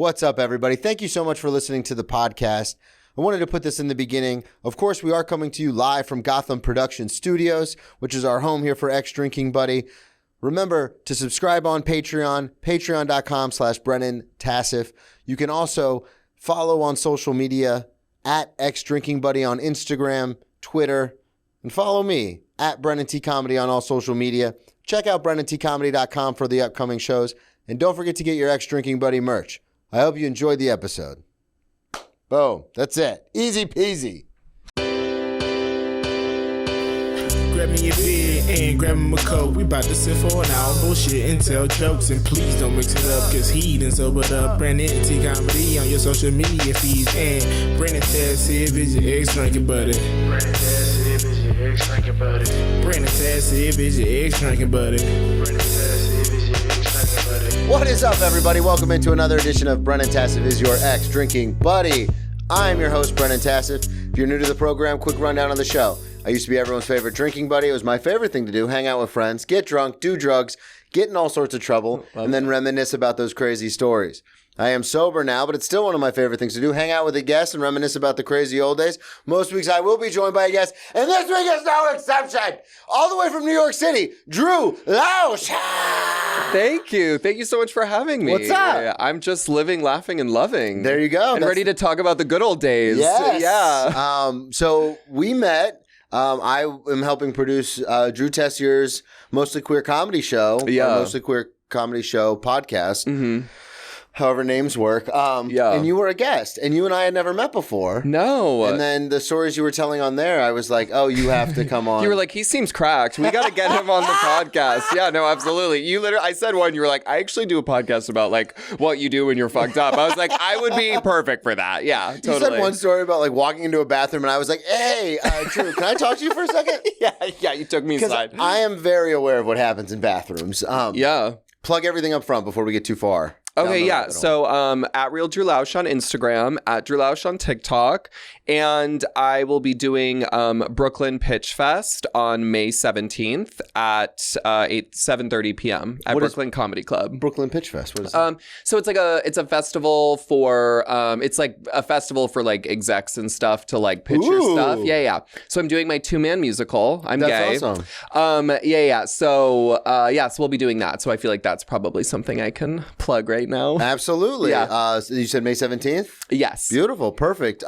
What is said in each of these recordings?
What's up, everybody? Thank you so much for listening to the podcast. I wanted to put this in the beginning. Of course, we are coming to you live from Gotham Production Studios, which is our home here for X Drinking Buddy. Remember to subscribe on Patreon, patreon.com/Brennan Tassif. You can also follow on social media at X Drinking Buddy on Instagram, Twitter, and follow me at Brennan T Comedy on all social media. Check out BrennanTComedy.com for the upcoming shows. And don't forget to get your X Drinking Buddy merch. I hope you enjoyed the episode. Boom. That's it. Easy peasy. Grab me a beer and grab me a coke. We about to sit for an hour, bullshit and tell jokes. And please don't mix it up, cause he done sobered up. Brennan T Comedy on your social media feeds. And Brennan Tassif is your ex drinking buddy. Brennan Tassif is your ex drinking buddy. Brennan Tassif is your ex drinking buddy. Brennan Tassif is your ex drinking buddy. What is up, everybody? Welcome into another edition of Brennan Tassif is your X Drinking Buddy. I'm your host, Brennan Tassif. If you're new to the program, quick rundown on the show. I used to be everyone's favorite drinking buddy. It was my favorite thing to do, hang out with friends, get drunk, do drugs, get in all sorts of trouble, and then reminisce about those crazy stories. I am sober now, but it's still one of my favorite things to do, hang out with a guest and reminisce about the crazy old days. Most weeks I will be joined by a guest, and this week is no exception. All the way from New York City, Drew Lausch. Thank you. Thank you so much for having me. What's up? I'm just living, laughing, and loving. There you go. And ready to talk about the good old days. Yes. Yeah. So we met. I am helping produce Drew Tessier's Mostly Queer Comedy Show. Yeah. Mostly Queer Comedy Show podcast. Mm-hmm. However names work. Yeah. And you were a guest. And you and I had never met before. No. And then the stories you were telling on there, I was like, oh, you have to come on. You were like, he seems cracked. We got to get him on the podcast. Yeah, no, absolutely. You literally, I said one, you were like, I actually do a podcast about like what you do when you're fucked up. I was like, I would be perfect for that. Yeah, totally. You said one story about like walking into a bathroom and I was like, hey, Drew, can I talk to you for a second? Yeah, you took me aside. I am very aware of what happens in bathrooms. Yeah. Plug everything up front before we get too far. Okay, yeah. So at Real Drew Lausch on Instagram, at Drew Lausch on TikTok, and I will be doing Brooklyn Pitch Fest on May 17th at 7:30 p.m. at Brooklyn Comedy Club. Brooklyn Pitch Fest. What is that? So it's like a festival for it's like a festival for like execs and stuff to like pitch your stuff. Yeah. So I'm doing my 2-man musical. I'm gay. That's awesome. Yeah. So so we'll be doing that. So I feel like that's probably something I can plug right now. Absolutely. Yeah. So you said May 17th? Yes. Beautiful. Perfect.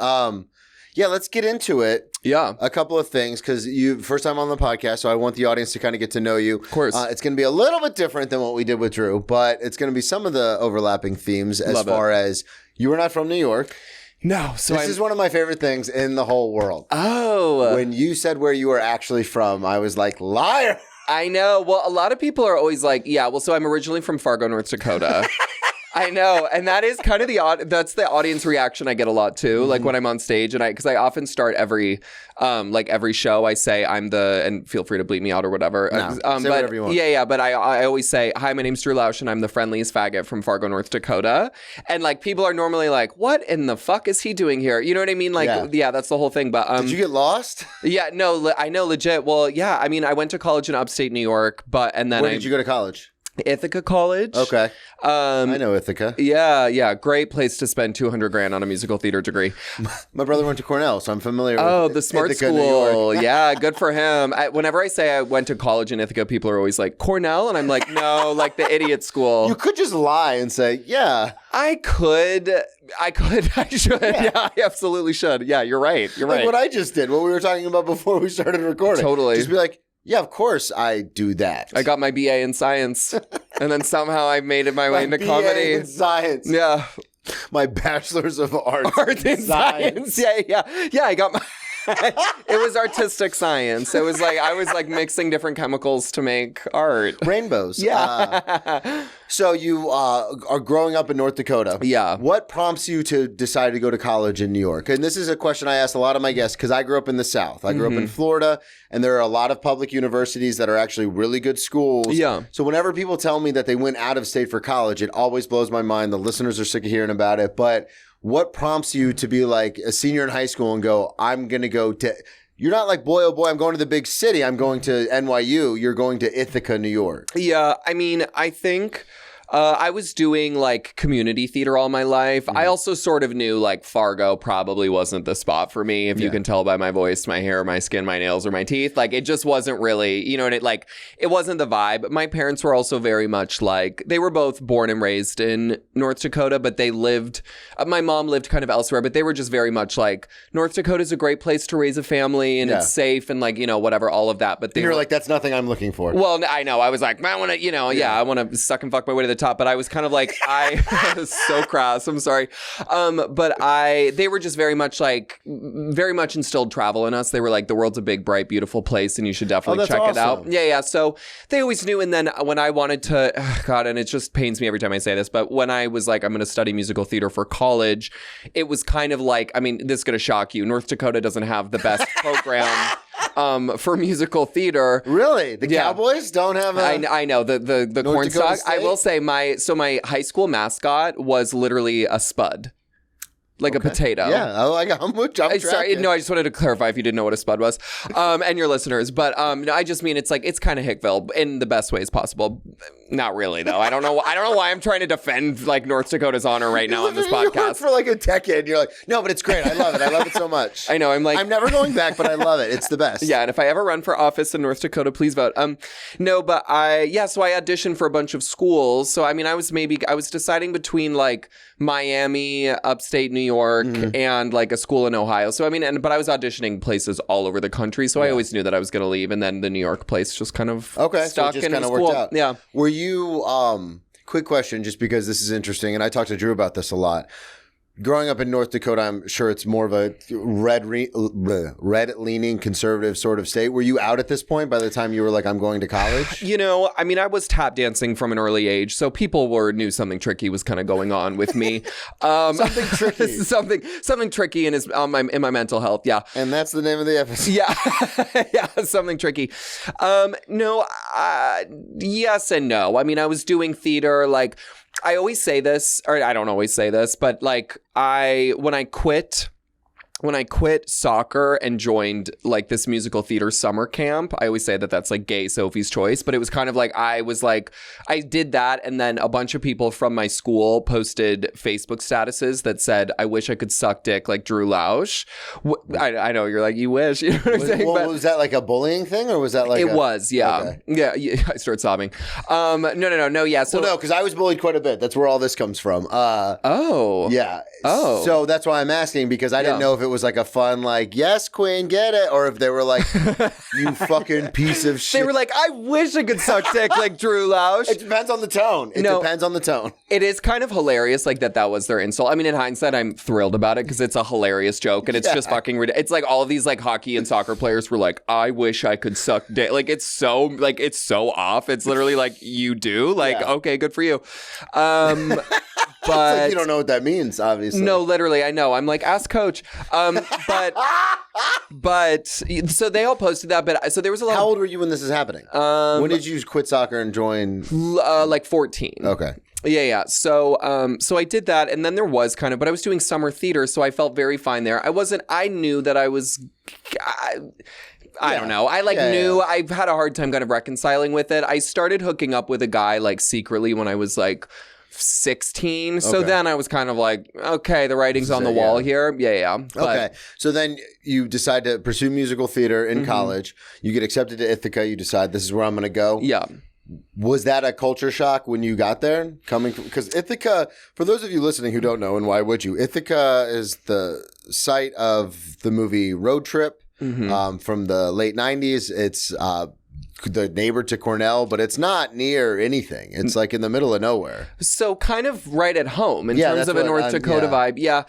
Yeah, let's get into it. Yeah. A couple of things, because you first time on the podcast, so I want the audience to kind of get to know you. Of course. It's going to be a little bit different than what we did with Drew, but it's going to be some of the overlapping themes as far as you were not from New York. No. So this is one of my favorite things in the whole world. Oh. When you said where you were actually from, I was like, liar. I know. Well, a lot of people are always like, yeah, well, so I'm originally from Fargo, North Dakota. I know, and that is kind of that's the audience reaction I get a lot too. Like when I'm on stage, and because I often start every show, I say and feel free to bleep me out or whatever. No, say whatever you want. Yeah. But I always say, hi, my name's Drew Lausch, and I'm the friendliest faggot from Fargo, North Dakota. And like people are normally like, what in the fuck is he doing here? You know what I mean? Like, yeah that's the whole thing. But did you get lost? Yeah, no, I know, legit. Well, yeah, I mean, I went to college in upstate New York, and then Where did you go to college? Ithaca College. Okay. I know Ithaca. Yeah. Great place to spend $200,000 on a musical theater degree. My brother went to Cornell, so I'm familiar with the smart Ithaca, school. Yeah, good for him. Whenever I say I went to college in Ithaca, people are always like, Cornell? And I'm like, no, like the idiot school. You could just lie and say, yeah. I should. Yeah, I absolutely should. Yeah, you're right. Like what I just did, what we were talking about before we started recording. Totally. Just be like, yeah, of course I do that. I got my BA in science, and then somehow I made it my way into comedy. BA in science. Yeah. My bachelor's of arts. Art in science. Yeah. I got my... It was artistic science. It was like I was like mixing different chemicals to make art. Rainbows. Yeah. So you are growing up in North Dakota. Yeah. What prompts you to decide to go to college in New York? And this is a question I ask a lot of my guests because I grew up in the South. I grew up in Florida, and there are a lot of public universities that are actually really good schools. Yeah. So whenever people tell me that they went out of state for college, it always blows my mind. The listeners are sick of hearing about it, but what prompts you to be like a senior in high school and go, I'm going to go to, you're not like, boy, oh boy, I'm going to the big city. I'm going to NYU. You're going to Ithaca, New York. Yeah. I mean, I think I was doing like community theater all my life. I also sort of knew like Fargo probably wasn't the spot for me. If you can tell by my voice, my hair, my skin, my nails, or my teeth, like it just wasn't really, you know, and it wasn't the vibe. My parents were also very much like, they were both born and raised in North Dakota, but they lived, my mom lived kind of elsewhere, but they were just very much like, North Dakota is a great place to raise a family and it's safe and like, you know, whatever, all of that. But they were like, that's nothing I'm looking for. Well, I know. I was like, I want to, you know, I want to suck and fuck my way to the top. But I was kind of like, I was so crass. I'm sorry. But they were just very much like, very much instilled travel in us. They were like, the world's a big, bright, beautiful place and you should definitely check it out. Yeah. So they always knew. And then when I wanted to, God, and it just pains me every time I say this, but when I was like, I'm going to study musical theater for college, it was kind of like, I mean, this is going to shock you. North Dakota doesn't have the best program for musical theater. Really? The Cowboys don't have a... I know. The cornstalk. I will say my high school mascot was literally a spud. Like a potato. Yeah. Oh, I'm sorry. No, I just wanted to clarify if you didn't know what a spud was. And your listeners. But no, I just mean it's like, it's kind of Hickville in the best ways possible. Not really, though. I don't know why I'm trying to defend like North Dakota's honor right now on this podcast. You worked for like a decade. And you're like, no, but it's great. I love it. I love it so much. I know. I'm like, I'm never going back, but I love it. It's the best. Yeah. And if I ever run for office in North Dakota, please vote. No, but so I auditioned for a bunch of schools. So, I mean, I was deciding between like Miami, upstate New York, and like a school in Ohio. So, I mean, but I was auditioning places all over the country. So I always knew that I was going to leave. And then the New York place just kind of stuck and it was cool. Out. Yeah. Were you, quick question, just because this is interesting, and I talked to Drew about this a lot. Growing up in North Dakota, I'm sure it's more of a red-leaning conservative sort of state. Were you out at this point by the time you were like, I'm going to college? You know, I mean, I was tap dancing from an early age, so people knew something tricky was kind of going on with me. Something tricky. something tricky in my mental health, yeah. And that's the name of the episode. Yeah. Yeah, something tricky. No, yes and no. I mean, I was doing theater, like... I always say this, or I don't always say this, but like when I quit soccer and joined like this musical theater summer camp, I always say that that's like gay Sophie's choice, but it was kind of like, I did that. And then a bunch of people from my school posted Facebook statuses that said, I wish I could suck dick like Drew Lausch. I know you're like, you wish, you know what I'm saying? Was that like a bullying thing or was that like was, yeah. Okay. Yeah. I start sobbing. No. Yeah. So no, because I was bullied quite a bit. That's where all this comes from. Yeah. Oh. So that's why I'm asking, because I didn't know if it was like a fun, like, yes, queen, get it, or if they were like, you fucking piece of shit. They were like, I wish I could suck dick like Drew Lausch. It depends on the tone. It depends on the tone. It is kind of hilarious, like that was their insult. I mean, in hindsight, I'm thrilled about it because it's a hilarious joke and it's just fucking ridiculous. It's like all of these like hockey and soccer players were like, I wish I could suck dick. Like it's so off. It's literally like, you do? Like, okay, good for you. But like you don't know what that means, obviously. No, literally, I know. I'm like, ask coach. But so they all posted that. But so there was a lot. How old were you when this is happening? When did you quit soccer and join? Like 14. Okay. Yeah. So I did that, and then there was kind of, but I was doing summer theater, so I felt very fine there. I knew that I was. I don't know. I knew I've had a hard time kind of reconciling with it. I started hooking up with a guy like secretly when I was like 16. So then I was kind of like, okay, the writing's on the wall here. Yeah. Okay. So then you decide to pursue musical theater in college. You get accepted to Ithaca. You decide this is where I'm going to go. Yeah. Was that a culture shock when you got there? Because Ithaca, for those of you listening who don't know, and why would you? Ithaca is the site of the movie Road Trip from the late 90s. It's the neighbor to Cornell, but it's not near anything. It's like in the middle of nowhere. So kind of right at home in terms of a North Dakota vibe. Yeah.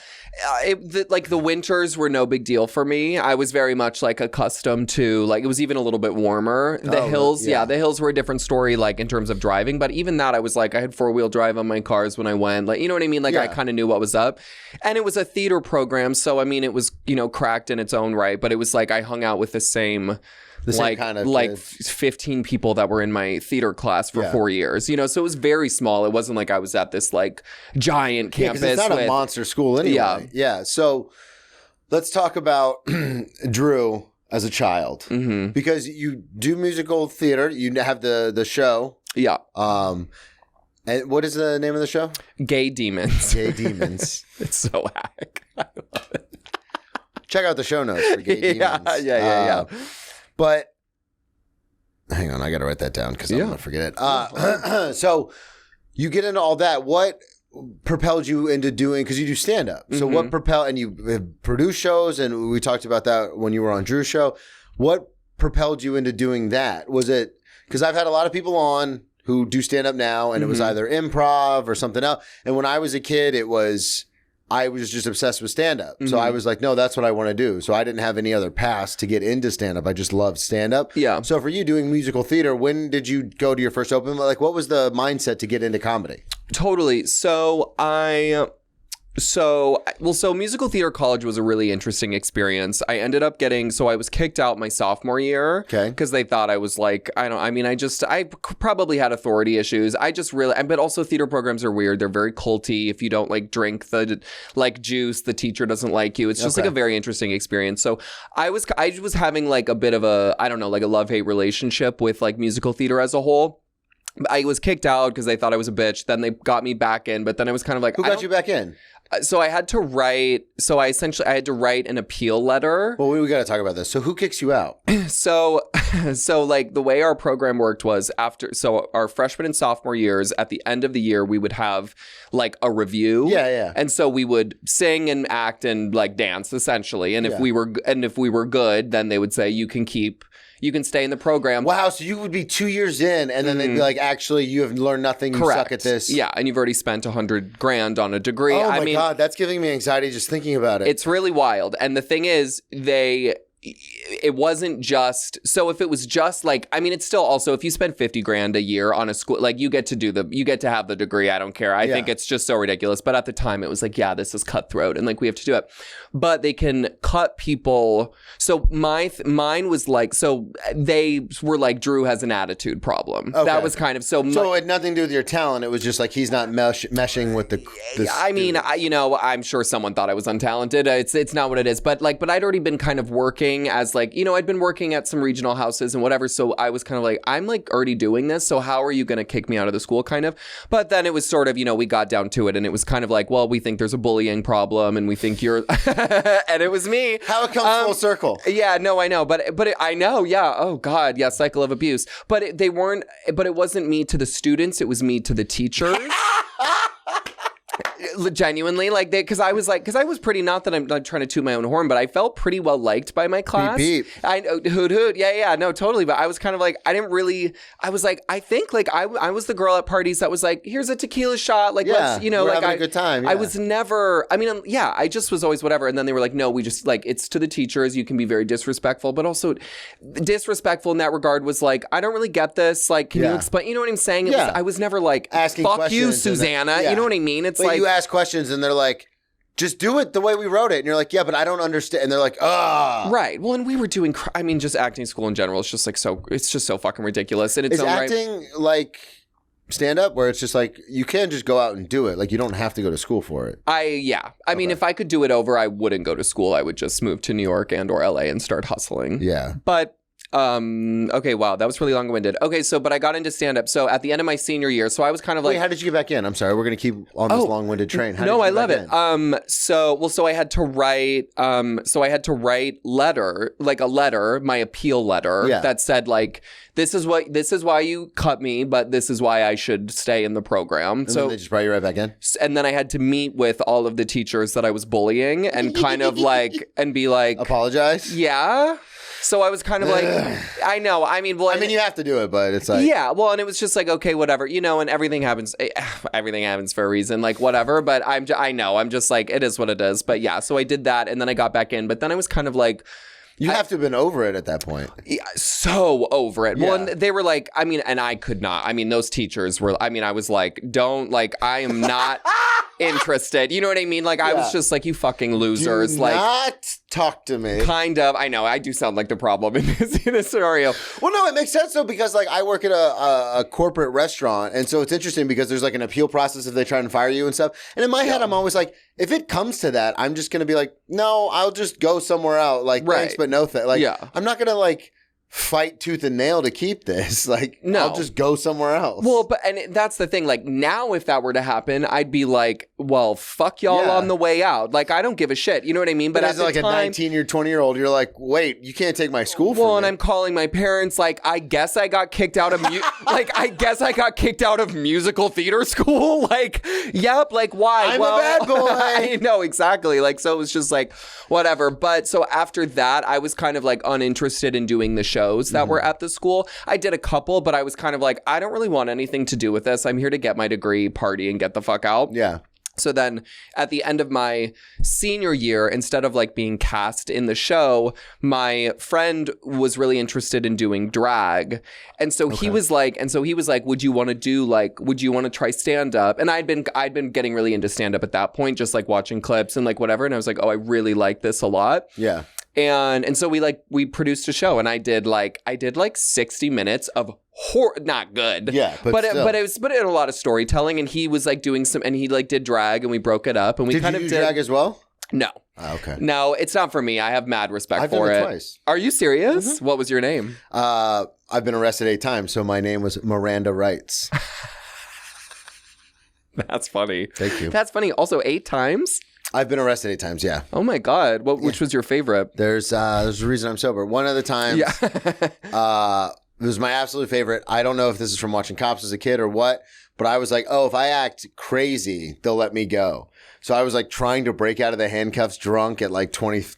Like the winters were no big deal for me. I was very much like accustomed to like, it was even a little bit warmer. The hills. Yeah. The hills were a different story, like in terms of driving. But even that, I was like, I had 4-wheel drive on my cars when I went, like, you know what I mean? Like I kind of knew what was up, and it was a theater program. So, I mean, it was, cracked in its own right, but it was like, I hung out with the same kind of like 15 people that were in my theater class for 4 years, so it was very small. It wasn't like I was at this like giant campus. It's not a monster school anyway. Yeah. So let's talk about Drew as a child, because you do musical theater. You have the show. Yeah. And what is the name of the show? Gay Demons. Gay Demons. It's so hack. I love it. Check out the show notes for Gay Demons. Yeah. But hang on, I got to write that down because I'm going to forget it. So you get into all that. What propelled you into doing, because you do stand-up. So what propelled, and you produce shows, and we talked about that when you were on Drew's show. What propelled you into doing that? Was it, because I've had a lot of people on who do stand-up now, and it was either improv or something else. And when I was a kid, I was just obsessed with stand-up. So I was like, no, that's what I want to do. So I didn't have any other paths to get into stand-up. I just loved stand-up. Yeah. So for you doing musical theater, when did you go to your first open? Like, what was the mindset to get into comedy? Totally. So musical theater college was a really interesting experience. I ended up I was kicked out my sophomore year. Okay. Because they thought I was like, I probably had authority issues. But also theater programs are weird. They're very culty. If you don't like drink the like juice, the teacher doesn't like you. It's just like a very interesting experience. So I was having like a bit of a, I don't know, like a love-hate relationship with like musical theater as a whole. I was kicked out because they thought I was a bitch. Then they got me back in, but then I was kind of like, who got you back in? So I had to write. So I had to write an appeal letter. Well, we got to talk about this. So who kicks you out? So like the way our program worked was our freshman and sophomore years, at the end of the year, we would have like a review. Yeah. And so we would sing and act and like dance essentially. And if we were good, then they would say you can stay in the program. Wow, so you would be 2 years in, and then they'd be like, actually, you have learned nothing, you suck at this. Yeah, and you've already spent $100,000 on a degree. Oh my God, that's giving me anxiety just thinking about it. It's really wild. And the thing is, it wasn't just, so if it was just like, I mean, it's still also, if you spend $50,000 a year on a school, like you get to have the degree. I don't care. I think it's just so ridiculous. But at the time it was like, yeah, this is cutthroat and like we have to do it. But they can cut people. So mine was like, so they were like, Drew has an attitude problem. Okay. That was kind of, so it had nothing to do with your talent. It was just like, he's not meshing with the I mean, I'm sure someone thought I was untalented. It's not what it is. But I'd already been kind of working as like, I'd been working at some regional houses and whatever. So I was kind of like, I'm like already doing this. So how are you going to kick me out of the school kind of? But then it was sort of, we got down to it and it was kind of like, well, we think there's a bullying problem and we think you're, and it was me. How it comes full circle. Yeah, no, I know. But I know. Yeah. Oh God. Yeah. Cycle of abuse. But it wasn't me to the students. It was me to the teachers. Genuinely, like because I was pretty, not that I'm trying to toot my own horn, but I felt pretty well liked by my class. Beep, beep. I hoot hoot, yeah, no, totally. But I was kind of like, I think like I was the girl at parties that was like, here's a tequila shot, like let's we're like having a good time. Yeah. I was never, I just was always whatever. And then they were like, no, we just like, it's to the teachers. You can be very disrespectful, but also disrespectful in that regard was like, I don't really get this. Like, can you explain? You know what I'm saying? I was never like asking fuck questions you, Susanna. You know what I mean? It's like you ask questions and they're like, just do it the way we wrote it. And you're like, yeah, but I don't understand. And they're like, right. Well, and we were doing, just acting school in general. It's just like it's just so fucking ridiculous. And it's acting like stand up where it's just like, you can just go out and do it. Like you don't have to go to school for it. I mean, if I could do it over, I wouldn't go to school. I would just move to New York and or LA and start hustling. Yeah. But okay, wow, that was really long-winded. Okay, but I got into stand-up. So at the end of my senior year, so I was kind of like, wait, how did you get back in? I'm sorry, we're gonna keep on this long-winded train. No, I love it. So I had to write, a letter, my appeal letter that said like, this is why you cut me, but this is why I should stay in the program. And then they just brought you right back in. And then I had to meet with all of the teachers that I was bullying and kind of like, and be like, apologize. Yeah. So I was kind of like, I know. I mean, you have to do it, but it's like, yeah. Well, and it was just like, okay, whatever, and everything happens. Everything happens for a reason, like whatever. But I know. I'm just like, it is what it is. But yeah, so I did that, and then I got back in. But then I was kind of like, you have to have been over it at that point. Yeah, so over it. Yeah. Well, and they were like, and I could not. Those teachers were, I was like, don't, like, I am not interested. You know what I mean? Like, I was just like, you fucking losers. Do like, not talk to me. Kind of. I know. I do sound like the problem in this scenario. Well, no, it makes sense though, because like I work at a corporate restaurant, and so it's interesting because there's like an appeal process if they try and fire you and stuff. And in my head, I'm always like, if it comes to that, I'm just gonna be like, no, I'll just go somewhere else. Like, thanks, but no thanks. Like, I'm not gonna like fight tooth and nail to keep this. Like, No. I'll just go somewhere else. Well, and that's the thing. Like, now if that were to happen, I'd be like, well, fuck y'all Yeah. on the way out. Like, I don't give a shit. You know what I mean? but at as the like a time, 19-year, 20-year-old, you're like, wait, you can't take my school from well, me. and I'm calling my parents. Like, I guess I got kicked out of musical theater school. Like, yep. Like, why? I'm a bad boy. I know, exactly. Like, so it was just like, whatever. But so after that, I was kind of like uninterested in doing the shows that were at the school. I did a couple, but I was kind of like, I don't really want anything to do with this. I'm here to get my degree, party, and get the fuck out. Yeah. So then at the end of my senior year, instead of like being cast in the show, my friend was really interested in doing drag. And so he was like, would you want to try stand up? And I'd been getting really into stand up at that point, just like watching clips and like whatever. And I was like, oh, I really like this a lot. Yeah. And so we produced a show, and I did like 60 minutes of not good. Yeah, but it had a lot of storytelling, and he was like doing and he like did drag, and we broke it up, and we Did kind you of do did drag as well? No. Oh, okay. No, it's not for me. I have mad respect I've for done it it. twice. Are you serious? What was your name? I've been arrested 8 times, so my name was Miranda Wrights. That's funny. Thank you. That's funny. Also, 8 times? I've been arrested 8 times, yeah. Oh my God. Which was your favorite? There's a reason I'm sober. One of the times, it was my absolute favorite. I don't know if this is from watching Cops as a kid or what, but I was like, oh, if I act crazy, they'll let me go. So I was like trying to break out of the handcuffs drunk at like 21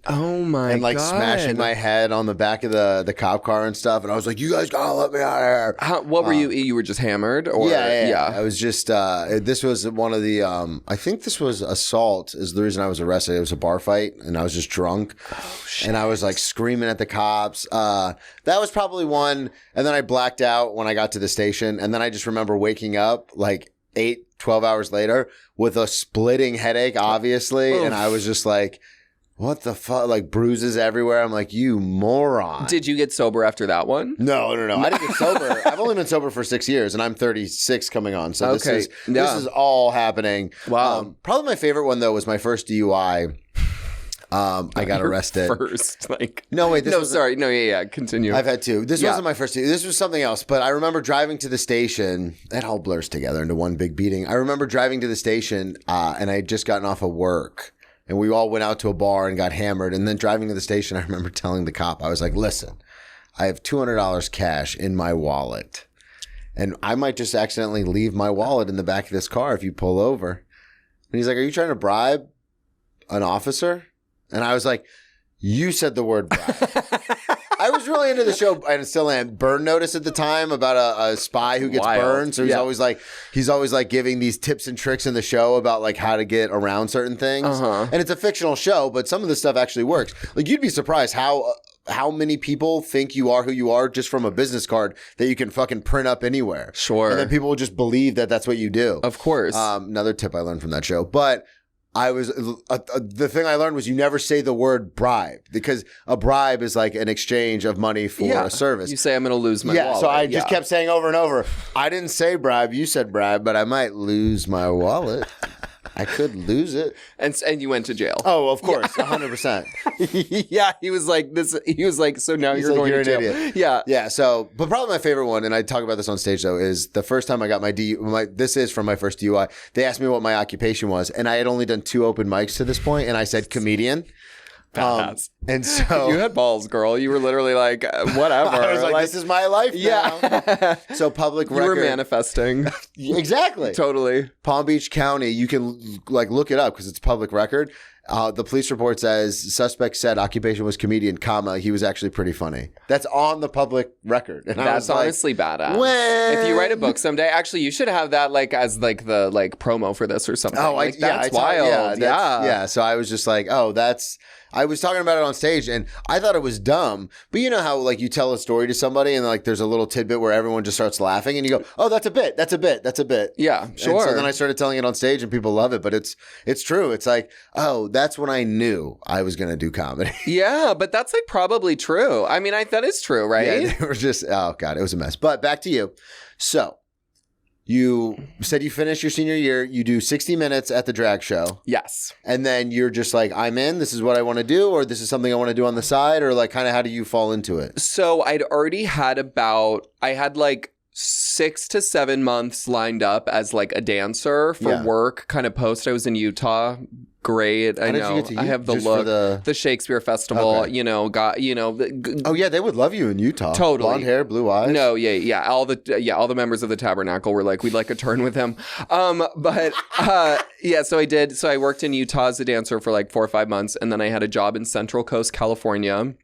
Oh my God. and like smashing my head on the back of the cop car and stuff. And I was like, you guys gotta let me out of here. What were you? You were just hammered? Or Yeah. I was just, this was one of the, I think this was assault is the reason I was arrested. It was a bar fight and I was just12 and I was like screaming at the cops. That was probably one. And then I blacked out when I got to the station. And then I just remember waking up like 12 hours later with a splitting headache, obviously. And I was just like, what the fuck? Like bruises everywhere. I'm like, you moron. Did you get sober after that one? No. I didn't get sober. I've only been sober for 6 years, and I'm 36 coming on. So Okay. this is all happening. Wow. Probably my favorite one though was my first DUI. I got arrested. First, like No, wait. sorry. No, yeah. Continue. I've had 2. This wasn't my first. This was something else. But I remember driving to the station. That all blurs together into one big beating. I remember driving to the station, and I had just gotten off of work. And we all went out to a bar and got hammered. And then driving to the station, I remember telling the cop, I was like, listen, I have $200 cash in my wallet. And I might just accidentally leave my wallet in the back of this car if you pull over. And he's like, are you trying to bribe an officer? And I was like, you said the word bribe. I was really into the show, and still am. Burn Notice at the time about a spy who gets Wild. burned. So he's always like giving these tips and tricks in the show about like how to get around certain things. And it's a fictional show, but some of the stuff actually works. Like you'd be surprised how many people think you are who you are just from a business card that you can fucking print up anywhere. Sure. And then people will just believe that that's what you do. Of course. Another tip I learned from that show, but. The thing I learned was you never say the word bribe because a bribe is like an exchange of money for a service. You say I'm going to lose my wallet. So I just kept saying over and over, I didn't say bribe, you said bribe, but I might lose my wallet. I could lose it. And you went to jail. Oh, of course, 100%. Yeah, he was like this. He was like, so now you're going to jail. Idiot. Yeah. Yeah. So, but probably my favorite one, and I talk about this on stage though, is the first time I got this is from my first DUI. They asked me what my occupation was, and I had only done 2 open mics to this point, and I said comedian. And so you had balls, girl. You were literally like, whatever. I was like, this is my life now. So public record. You were manifesting. Exactly. Totally. Palm Beach County, you can like look it up because it's public record. The police report says suspect said occupation was comedian, comma, he was actually pretty funny. That's on the public record. And that's honestly badass. If you write a book someday, actually, you should have that like as like the like promo for this or something. Oh, that's wild. Yeah. So I was just like, oh, I was talking about it on stage and I thought it was dumb. But you know how like you tell a story to somebody and like there's a little tidbit where everyone just starts laughing and you go, oh, that's a bit. Yeah, sure. And so then I started telling it on stage and people love it. But it's true. It's like, oh, that's when I knew I was going to do comedy. Yeah, but that's like probably true. I mean, that is true, right? Yeah, they were just, oh God, it was a mess. But back to you. So You said you finished your senior year. You do 60 minutes at the drag show. Yes. And then you're just like, I'm in. This is what I want to do, or this is something I want to do on the side, or like kind of how do you fall into it? So I'd already had I had like 6 to 7 months lined up as like a dancer for work, kind of post. I was in Utah. Great. I know. I have the look. The Shakespeare Festival, you know, oh yeah, they would love you in Utah. Totally. Blonde hair, blue eyes. No, yeah. All the members of the Tabernacle were like, we'd like a turn with him. So I did. So I worked in Utah as a dancer for like 4 or 5 months, and then I had a job in Central Coast, California,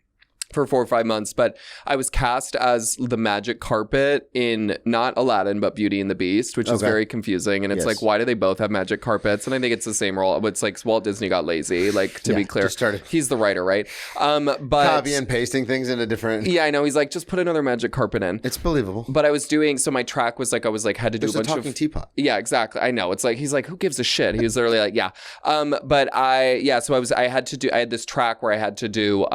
for 4 or 5 months, but I was cast as the magic carpet in not Aladdin, but Beauty and the Beast, which is very confusing. And it's like, why do they both have magic carpets? And I think it's the same role. But it's like Walt Disney got lazy, like, to be clear. He's the writer, right? But copy and pasting things in a different... Yeah, I know. He's like, just put another magic carpet in. It's believable. But I was doing... So my track was like, had to do a bunch of... talking teapot. Yeah, exactly. I know. It's like, he's like, who gives a shit? He was literally like, yeah. So I had this track where I had to do...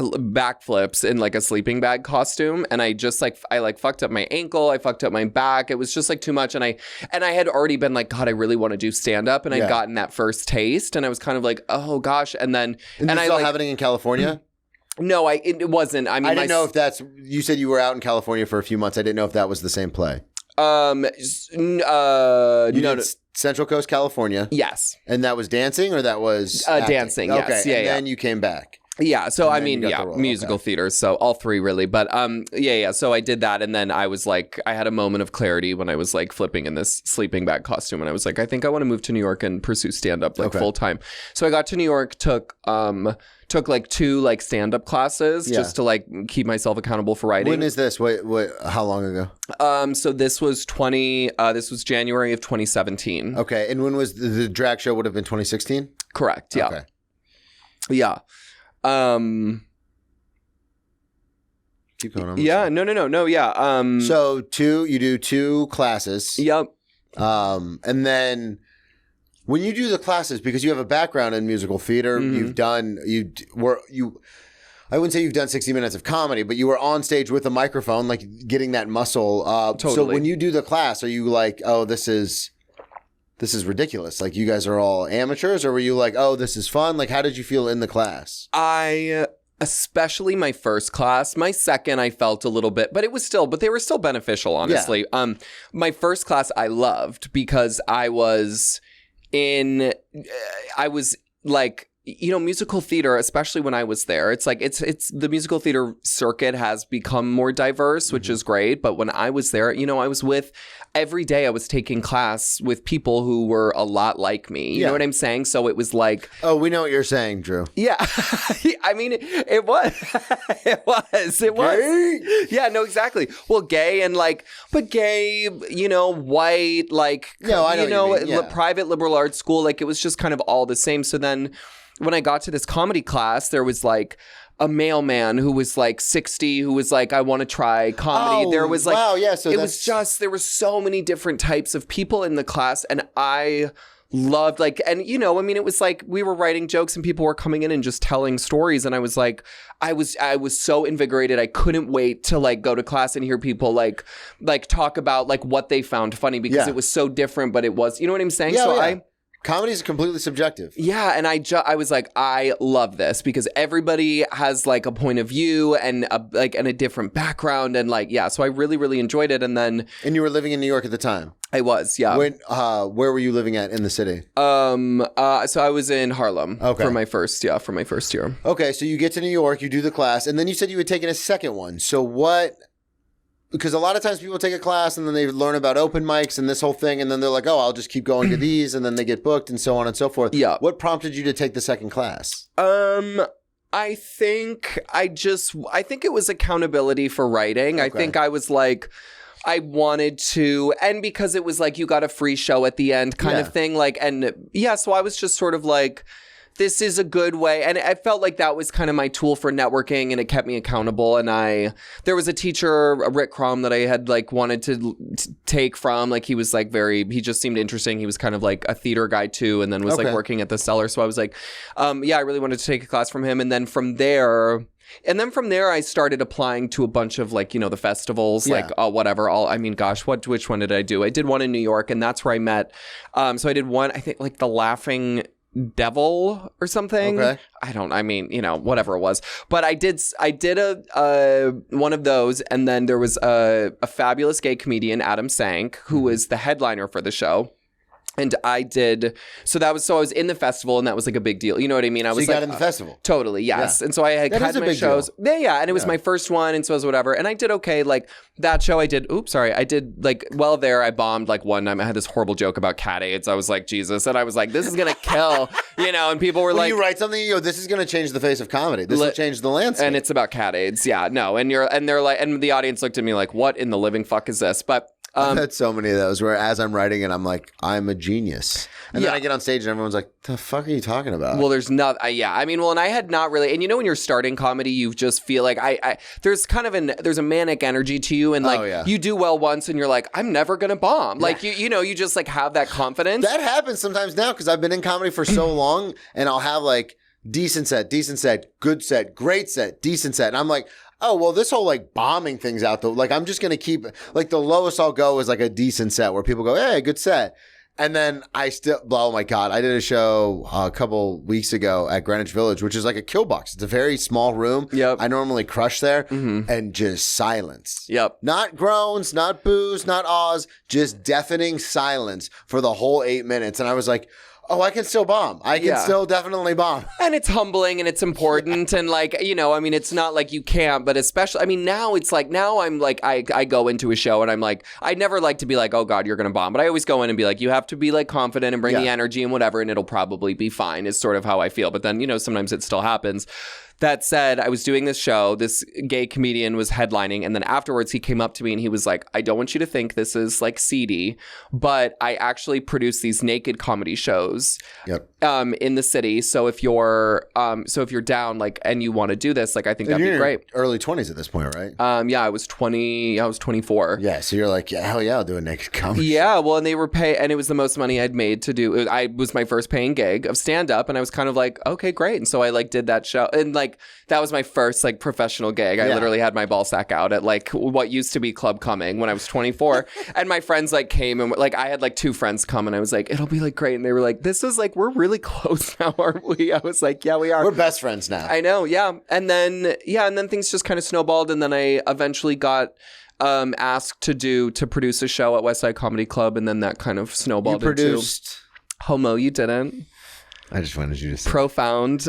backflips in like a sleeping bag costume, and I just like I fucked up my ankle, I fucked up my back. It was just like too much, and I had already been like, God, I really want to do stand up, and I'd gotten that first taste, and I was kind of like, oh gosh, and then and I like happening in California. No, it wasn't. I mean, I didn't know if that's. You said you were out in California for a few months. I didn't know if that was the same play. No. Central Coast, California. Yes, and that was dancing, or that was dancing. Okay. Yes, and then you came back. Yeah, so I mean, musical theater, so all three really, but so I did that, and then I was like, I had a moment of clarity when I was like flipping in this sleeping bag costume, and I was like, I think I want to move to New York and pursue stand-up like full time. So I got to New York, took like 2 like stand-up classes just to like keep myself accountable for writing. When is this? Wait, how long ago? So this was January of 2017. Okay, and when was the drag show? Would have been 2016? Correct. Yeah. Okay. Yeah. Keep going on. Yeah, no, yeah. So you do 2 classes. Yep. And then when you do the classes, because you have a background in musical theater, I wouldn't say you've done 60 minutes of comedy, but you were on stage with a microphone, like getting that muscle. Totally. So when you do the class, are you like, oh, this is ridiculous? Like, you guys are all amateurs, or were you like, oh, this is fun? Like, how did you feel in the class? Especially my first class. My second, I felt a little bit, but they were still beneficial, honestly. Yeah. My first class I loved because I was like, you know, musical theater, especially when I was there, it's like it's the musical theater circuit has become more diverse, which is great. But when I was there, you know, every day I was taking class with people who were a lot like me. You know what I'm saying? So it was like... Oh, we know what you're saying, Drew. Yeah. I mean, it was. It was. Gay? Yeah, no, exactly. Well, gay and like, but gay, you know, white, like, private liberal arts school. Like, it was just kind of all the same. So then when I got to this comedy class, there was like a mailman who was like 60 who was like, I want to try comedy. There was like, wow, yeah. So was just, there were so many different types of people in the class, and I loved like, and you know, I mean, it was like we were writing jokes and people were coming in and just telling stories, and I was like, I was so invigorated. I couldn't wait to like go to class and hear people like talk about like what they found funny, because it was so different, but it was, you know what I'm saying? Comedy is completely subjective. Yeah, and I was like, I love this because everybody has like a point of view and a different background, and like, yeah, so I really, really enjoyed it. And you were living in New York at the time? I was, yeah. Where were you living at in the city? So I was in Harlem for my first year. Okay, so you get to New York, you do the class, and then you said you had taken a second one. So what... Because a lot of times people take a class and then they learn about open mics and this whole thing, and then they're like, oh, I'll just keep going to these, and then they get booked and so on and so forth. Yeah. What prompted you to take the second class? I think it was accountability for writing. Okay. I think I was like, I wanted to, and because it was like you got a free show at the end kind of thing. Like, and yeah, so I was just sort of like, this is a good way. And I felt like that was kind of my tool for networking, and it kept me accountable. And there was a teacher, Rick Crom, that I had like wanted to take from. Like he was like he just seemed interesting. He was kind of like a theater guy too, and then was like working at the Cellar. So I was like, yeah, I really wanted to take a class from him. And then from there, I started applying to a bunch of like, the festivals, like whatever. Which one did I do? I did one in New York, and that's where I met. So I did one, I think like the Laughing Devil or something. Okay. Whatever it was. But I did a one of those, and then there was a fabulous gay comedian, Adam Sank, who was the headliner for the show. And I was in the festival, and that was like a big deal. You know what I mean? You got in the festival. Totally, yes. Yeah. And so I had my shows. Yeah, and it was my first one, and so it was whatever. And I did okay. Like that show I did like well there. I bombed like one time. I had this horrible joke about cat AIDS. I was like, Jesus. And I was like, this is going to kill, and people were like. You write something, this is going to change the face of comedy. This will change the landscape. And it's about cat AIDS. Yeah, no. And they're like, and the audience looked at me like, what in the living fuck is this? But I've had so many of those where as I'm writing it, I'm like, I'm a genius. And then I get on stage and everyone's like, the fuck are you talking about? Well, there's not, and I had not really, and when you're starting comedy, you just feel like there's kind of there's a manic energy to you, and like you do well once and you're like, I'm never going to bomb. Like, you just like have that confidence. That happens sometimes now because I've been in comedy for so long, and I'll have like decent set, good set, great set, decent set. And I'm like, oh, well, this whole like bombing thing's out though. Like, I'm just going to keep like the lowest I'll go is like a decent set where people go, hey, good set. And then oh my God, I did a show a couple weeks ago at Greenwich Village, which is like a kill box. It's a very small room. Yep. I normally crush there and just silence. Yep. Not groans, not boos, not ahs, just deafening silence for the whole 8 minutes. And I was like, oh, I can still bomb. I can still definitely bomb. And it's humbling and it's important. And like, it's not like you can't, but especially, now it's like, now I'm like, I go into a show and I'm like, I never like to be like, oh God, you're going to bomb. But I always go in and be like, you have to be like confident and bring the energy and whatever, and it'll probably be fine is sort of how I feel. But then, sometimes it still happens. That said, I was doing this show, this gay comedian was headlining, and then afterwards he came up to me and he was like, I don't want you to think this is like seedy, but I actually produce these naked comedy shows in the city. So if you're down, like, and you want to do this, like, I think that'd be great. Early 20s at this point, right? I was 24. Yeah, so you're like, yeah, hell yeah, I'll do a naked comedy. Yeah, well, and they were and it was the most money I'd made to do. It was my first paying gig of stand-up, and I was kind of like, okay, great. And so I like did that show, and like, that was my first like professional gig. I literally had my ball sack out at like what used to be Club Cumming when I was 24. And my friends like came and like I had like 2 friends come, and I was like, it'll be like great. And they were like, this is like, we're really close now, aren't we? I was like, yeah, we are. We're best friends now. I know, yeah. And then things just kind of snowballed, and then I eventually got asked to produce a show at West Side Comedy Club, and then that kind of snowballed. You produced Homo, You Didn't. I just wanted you to say profound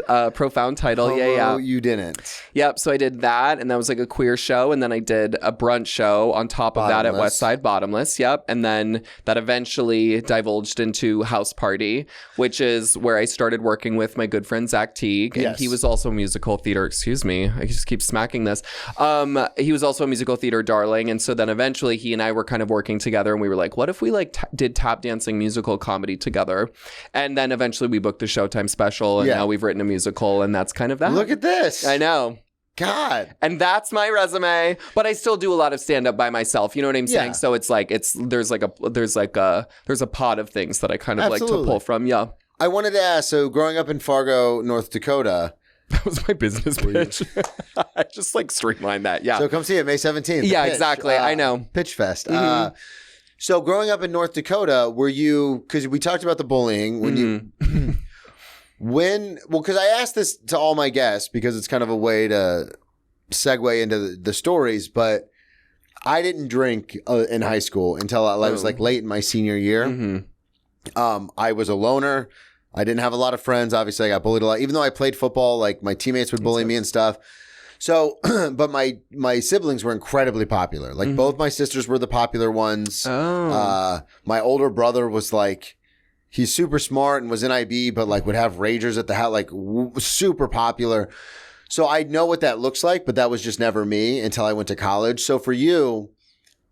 title. Homo, You Didn't. Yep. So I did that, and that was like a queer show, and then I did a brunch show on top of that at West Side, Bottomless. Yep. And then that eventually divulged into House Party, which is where I started working with my good friend Zach Teague, and he was also a musical theater. Excuse me, I just keep smacking this. He was also a musical theater darling, and so then eventually he and I were kind of working together, and we were like, what if we like did tap dancing musical comedy together? And then eventually we booked the Showtime special, and now we've written a musical, and that's kind of that. Look at this. I know. God. And that's my resume. But I still do a lot of stand-up by myself. You know what I'm saying? So it's like there's a pot of things that I kind of like to pull from. Yeah. I wanted to ask, so growing up in Fargo, North Dakota. That was my business pitch. I just like streamlined that. Yeah. So come see it May 17th. Yeah, exactly. I know. Pitch Fest. So growing up in North Dakota, were you, because we talked about the bullying, because I asked this to all my guests because it's kind of a way to segue into the stories, but I didn't drink in high school until I was like late in my senior year. I was a loner. I didn't have a lot of friends. Obviously, I got bullied a lot. Even though I played football, like my teammates would bully me and stuff. So, but my siblings were incredibly popular. Like both my sisters were the popular ones. My older brother was like, he's super smart and was in IB, but like would have ragers at the house, like super popular. So I know what that looks like, but that was just never me until I went to college. So for you,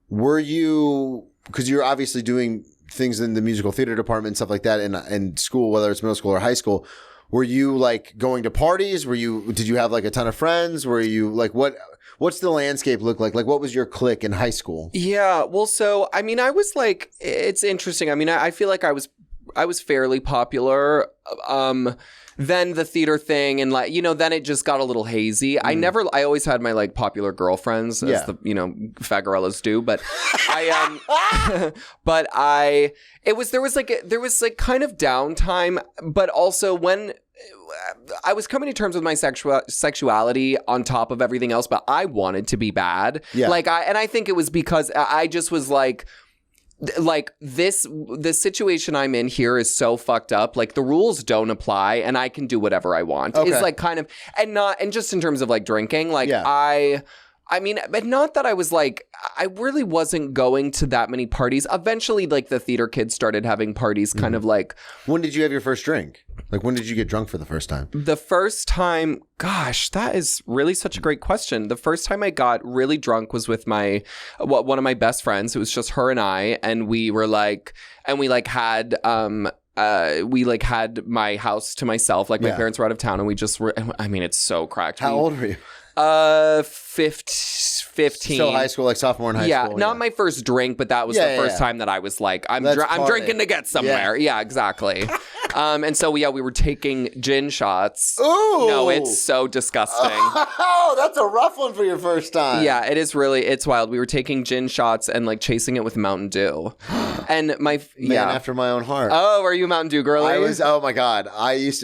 because you're obviously doing things in the musical theater department and stuff like that in school, whether it's middle school or high school, were you like going to parties? Did you have like a ton of friends? Were you like, what's the landscape look like? Like, what was your clique in high school? Yeah. Well, so, I mean, I was like, it's interesting. I mean, I feel like I was fairly popular. Then the theater thing and like, then it just got a little hazy. I always had my like popular girlfriends as the, fagorellas do, but there was kind of downtime, but also when I was coming to terms with my sexuality on top of everything else, but I wanted to be bad. Yeah. And I think it was because I just was like the situation I'm in here is so fucked up. Like the rules don't apply and I can do whatever I want. Okay. It's like kind of, and just in terms of like drinking, like I mean, but not that I was like, I really wasn't going to that many parties. Eventually, like the theater kids started having parties kind of like. When did you have your first drink? Like when did you get drunk for the first time? The first time, gosh, that is really such a great question. The first time I got really drunk was with one of my best friends. It was just her and I, and we were like, had my house to myself. Like my parents were out of town and we just were, I mean, it's so cracked. How old were you? 15. So high school, like sophomore in high school. Not my first drink, but that was the first time that I was like, I'm drinking to get somewhere. Yeah, exactly. And so, we were taking gin shots. Ooh. No, it's so disgusting. Oh, that's a rough one for your first time. Yeah, it's wild. We were taking gin shots and like chasing it with Mountain Dew. And Man after my own heart. Oh, are you a Mountain Dew girl? Oh my God.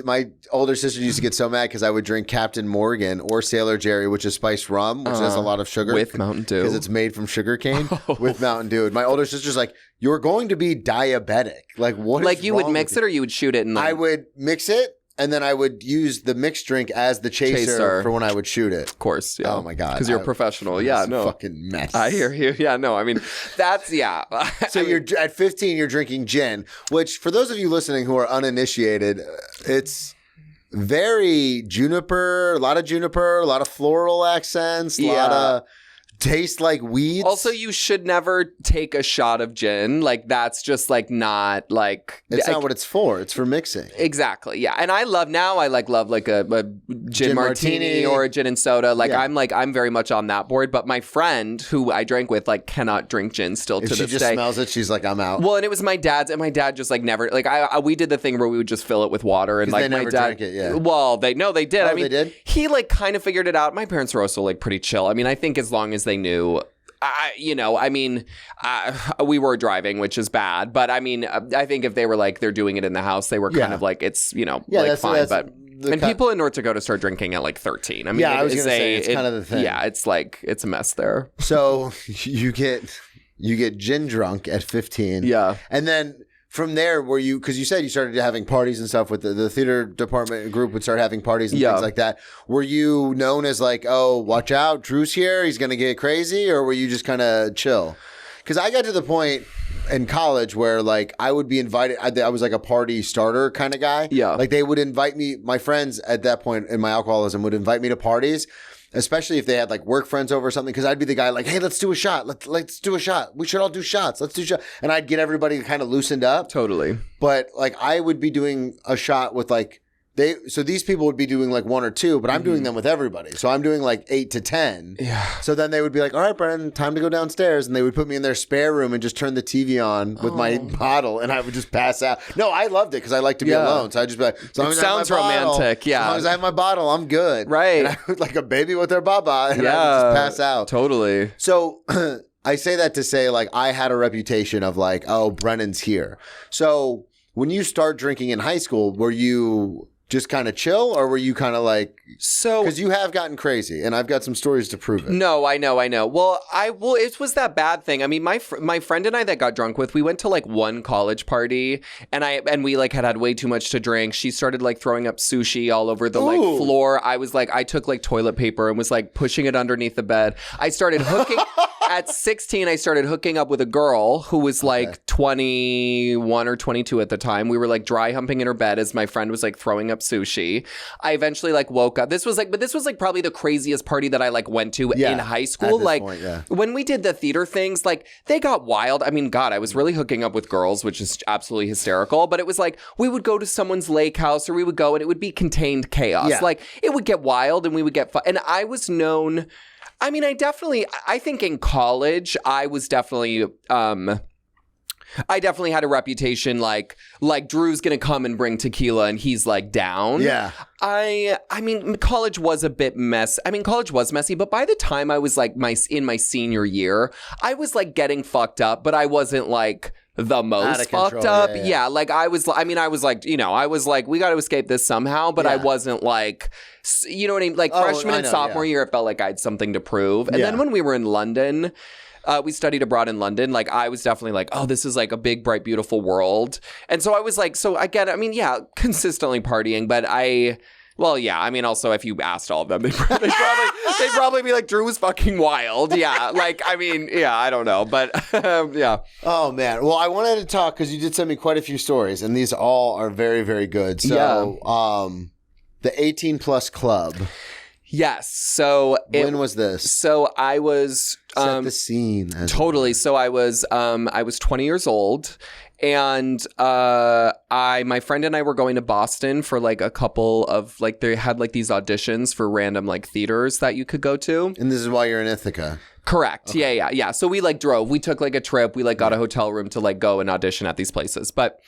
My older sister used to get so mad because I would drink Captain Morgan or Sailor Jerry, which is spiced rum, which has a lot of sugar. With Mountain Dew. Because it's made from sugar cane with Mountain Dew. And my older sister's like, you're going to be diabetic. Like, what is Like, you would mix it or you would shoot it? I would mix it. And then I would use the mixed drink as the chaser for when I would shoot it. Of course, yeah. Oh, my God. Because you're a professional. Yeah, no. Fucking mess. I hear you. Yeah, no, I mean, that's, yeah. So you're at 15, you're drinking gin, which for those of you listening who are uninitiated, it's very juniper, a lot of floral accents, a lot of taste like weeds. Also, you should never take a shot of gin. Like, that's just like not like... It's not what it's for. It's for mixing. Exactly, yeah. And I love like a gin martini or a gin and soda. Like, I'm very much on that board. But my friend who I drank with like cannot drink gin still to this day. She just smells it, she's like, I'm out. Well, and it was my dad's, and my dad just like never... Like, we did the thing where we would just fill it with water. And like they never drank it, yeah. Well, they did. Oh, I mean, they did? He like kind of figured it out. My parents were also like pretty chill. I mean, I think as long as they knew... we were driving, which is bad. But I mean, I think if they were like, they're doing it in the house, they were kind of like, it's, fine. But people in North Dakota start drinking at like 13. I mean, I was going to say, it's kind of the thing. Yeah, it's like, it's a mess there. So you get gin drunk at 15. Yeah. And then from there, because you said you started having parties and stuff with the theater department group would start having parties and things like that. Were you known as like, oh, watch out, Drew's here, he's going to get crazy? Or were you just kind of chill? Because I got to the point in college where like I would be invited. I was like a party starter kind of guy. Yeah. Like they would invite me, my friends at that point in my alcoholism would invite me to parties. Especially if they had like work friends over or something, because I'd be the guy like, hey, let's do a shot. Let's do a shot. We should all do shots. Let's do shots. And I'd get everybody kind of loosened up. Totally. But like I would be doing a shot with like so these people would be doing like one or two, but I'm doing them with everybody. So I'm doing like 8 to 10. Yeah. So then they would be like, all right, Brennan, time to go downstairs. And they would put me in their spare room and just turn the TV on with my bottle and I would just pass out. No, I loved it because I like to be alone. So I'd just be like, as long as sounds romantic. Yeah. As long as I have my bottle, I'm good. Right. And I would like a baby with their baba and I would just pass out. Totally. So I say that to say like I had a reputation of like, oh, Brennan's here. So when you start drinking in high school, were you just kind of chill, or were you kind of like, because you have gotten crazy and I've got some stories to prove it. No, I know. Well, it was that bad thing. I mean, my friend and I that got drunk with, we went to like one college party and we like had way too much to drink. She started like throwing up sushi all over the like floor. I was like, I took like toilet paper and was like pushing it underneath the bed. I started hooking at 16, I started hooking up with a girl who was like 21 or 22 at the time. We were like dry humping in her bed as my friend was like throwing up sushi. I eventually like woke up. This was like probably the craziest party that I like went to in high school. Like when we did the theater things, like they got wild. I mean, God, I was really hooking up with girls, which is absolutely hysterical. But it was like we would go to someone's lake house, or we would go and it would be contained chaos. Yeah. Like it would get wild and we would get fun. And I was known. I mean, I think in college, I was definitely, I definitely had a reputation like Drew's going to come and bring tequila and he's like down. Yeah. I mean, college was a bit mess. I mean, college was messy, but by the time I was like in my senior year, I was like getting fucked up, but I wasn't like the most fucked up. Yeah. Like I was like, we got to escape this somehow, but I wasn't like, you know what I mean? Like freshman and sophomore year, it felt like I had something to prove. And then when we were in London, we studied abroad in London. Like I was definitely like, oh, this is like a big, bright, beautiful world. And so I was like, consistently partying, but I mean, also, if you asked all of them, they'd probably be like, Drew was fucking wild. Yeah. Like, I mean, yeah, I don't know. But, yeah. Oh, man. Well, I wanted to talk because you did send me quite a few stories, and these all are very, very good. So, the 18-plus club. Yes. So when was this? So I was set the scene. Totally. So I was 20 years old. And my friend and I were going to Boston for like a couple of like they had like these auditions for random like theaters that you could go to. And this is why you're in Ithaca. Correct. Okay. Yeah. So we like drove. We took like a trip. We like got a hotel room to like go and audition at these places. But